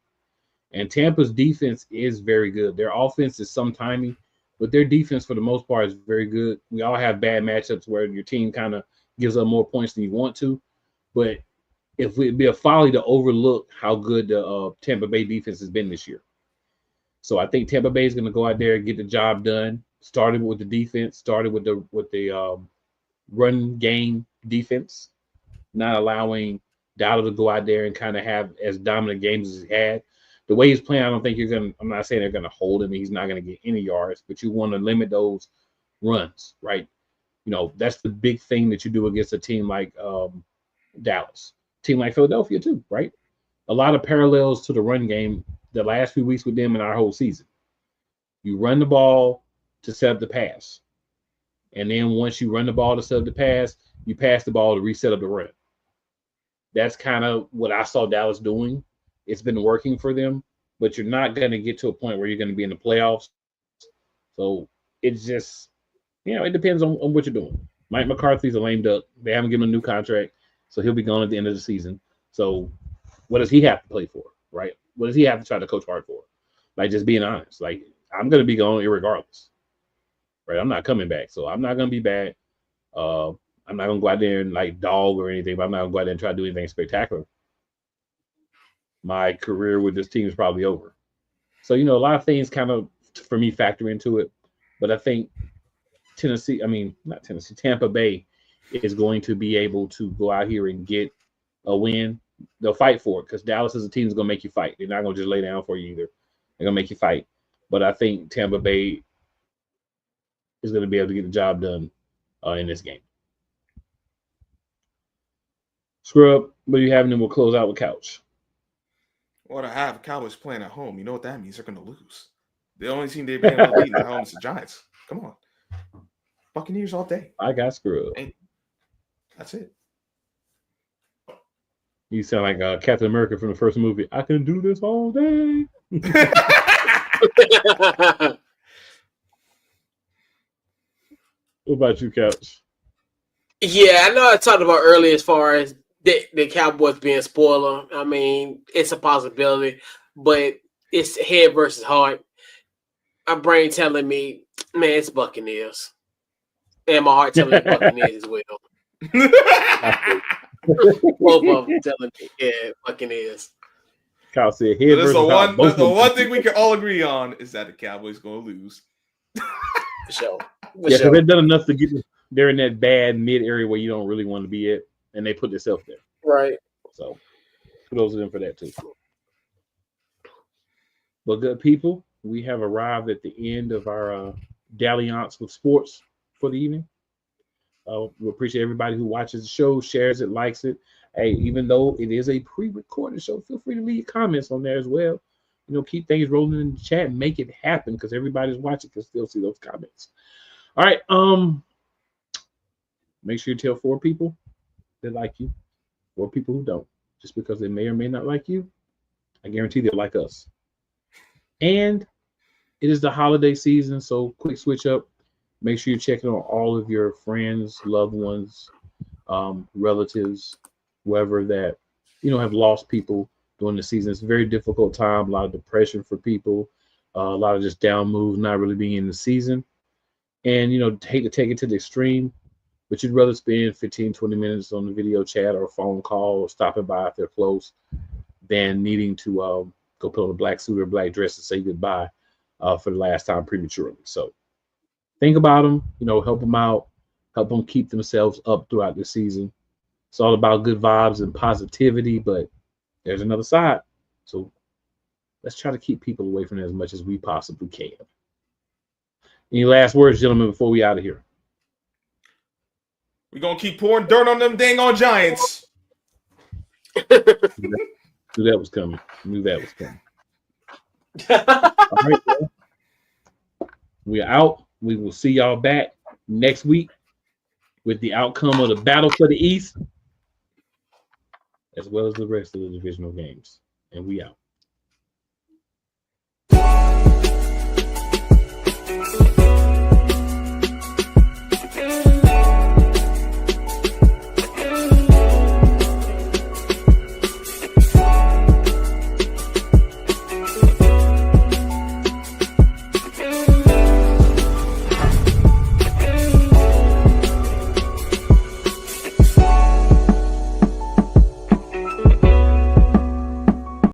And Tampa's defense is very good. Their offense is sometimey, but their defense for the most part is very good. We all have bad matchups where your team kind of gives up more points than you want to, but it'd be a folly to overlook how good the Tampa Bay defense has been this year. So I think Tampa Bay is going to go out there and get the job done. Started with the defense, started with the run game defense, not allowing Dowdle to go out there and kind of have as dominant games as he had. The way he's playing, I don't think I'm not saying they're going to hold him. He's not going to get any yards, but you want to limit those runs, right? You know, that's the big thing that you do against a team like Dallas, team like Philadelphia too, right? A lot of parallels to the run game the last few weeks with them in our whole season. You run the ball to set up the pass. And then once you run the ball to set up the pass, you pass the ball to reset up the run. That's kind of what I saw Dallas doing. It's been working for them, but you're not going to get to a point where you're going to be in the playoffs. So it's just, it depends on what you're doing. Mike McCarthy's a lame duck. They haven't given him a new contract, so he'll be gone at the end of the season. So what does he have to play for, right? What does he have to try to coach hard for? Like, just being honest. Like, I'm going to be gone irregardless, right? I'm not coming back, so I'm not going to be back. I'm not going to go out there and, like, dog or anything, but I'm not going to go out there and try to do anything spectacular. My career with this team is probably over. So, a lot of things kind of, for me, factor into it. But I think Tampa Bay is going to be able to go out here and get a win. They'll fight for it because Dallas as a team is going to make you fight. They're not going to just lay down for you either. They're going to make you fight. But I think Tampa Bay is going to be able to get the job done in this game. Scrub, what do you have? And then we'll close out with Couch. What I have, Cowboys playing at home. You know what that means? They're going to lose. The only team they've been able to beat at home is the Giants. Come on. Buccaneers all day. I got Scrub. And that's it. You sound like Captain America from the first movie. I can do this all day. What about you, Couch? Yeah, I know I talked about earlier as far as the Cowboys being spoiler. I mean, it's a possibility, but it's head versus heart. My brain telling me, man, it's Buccaneers. And my heart telling me Buccaneers as well. Both of them telling me, yeah, Buccaneneers. Kyle said head versus heart. The one thing we can all agree on is that the Cowboys going to lose. For sure. Because they've done enough to get they're in that bad mid area where you don't really want to be at, and they put themselves there. Right. So kudos to them for that too. But good people, we have arrived at the end of our dalliance with sports for the evening. We appreciate everybody who watches the show, shares it, likes it. Hey, even though it is a pre-recorded show, feel free to leave comments on there as well. Keep things rolling in the chat and make it happen because everybody's watching can still see those comments. All right. Make sure you tell 4 people that like you, 4 people who don't. Just because they may or may not like you, I guarantee they'll like us. And it is the holiday season, so quick switch up. Make sure you're checking on all of your friends, loved ones, relatives, whoever that have lost people during the season. It's a very difficult time. A lot of depression for people, a lot of just down moves, not really being in the season, and hate to take it to the extreme, but you'd rather spend 15, 20 minutes on the video chat or a phone call or stopping by if they're close than needing to go put on a black suit or a black dress and say goodbye for the last time prematurely. So think about them, help them out, help them keep themselves up throughout the season. It's all about good vibes and positivity, but there's another side. So let's try to keep people away from it as much as we possibly can. Any last words, gentlemen, before we out of here? We're going to keep pouring dirt on them dang on Giants. Knew that was coming. Knew that was coming. All right, well, we're out. We will see y'all back next week with the outcome of the battle for the East, as well as the rest of the divisional games. And we out.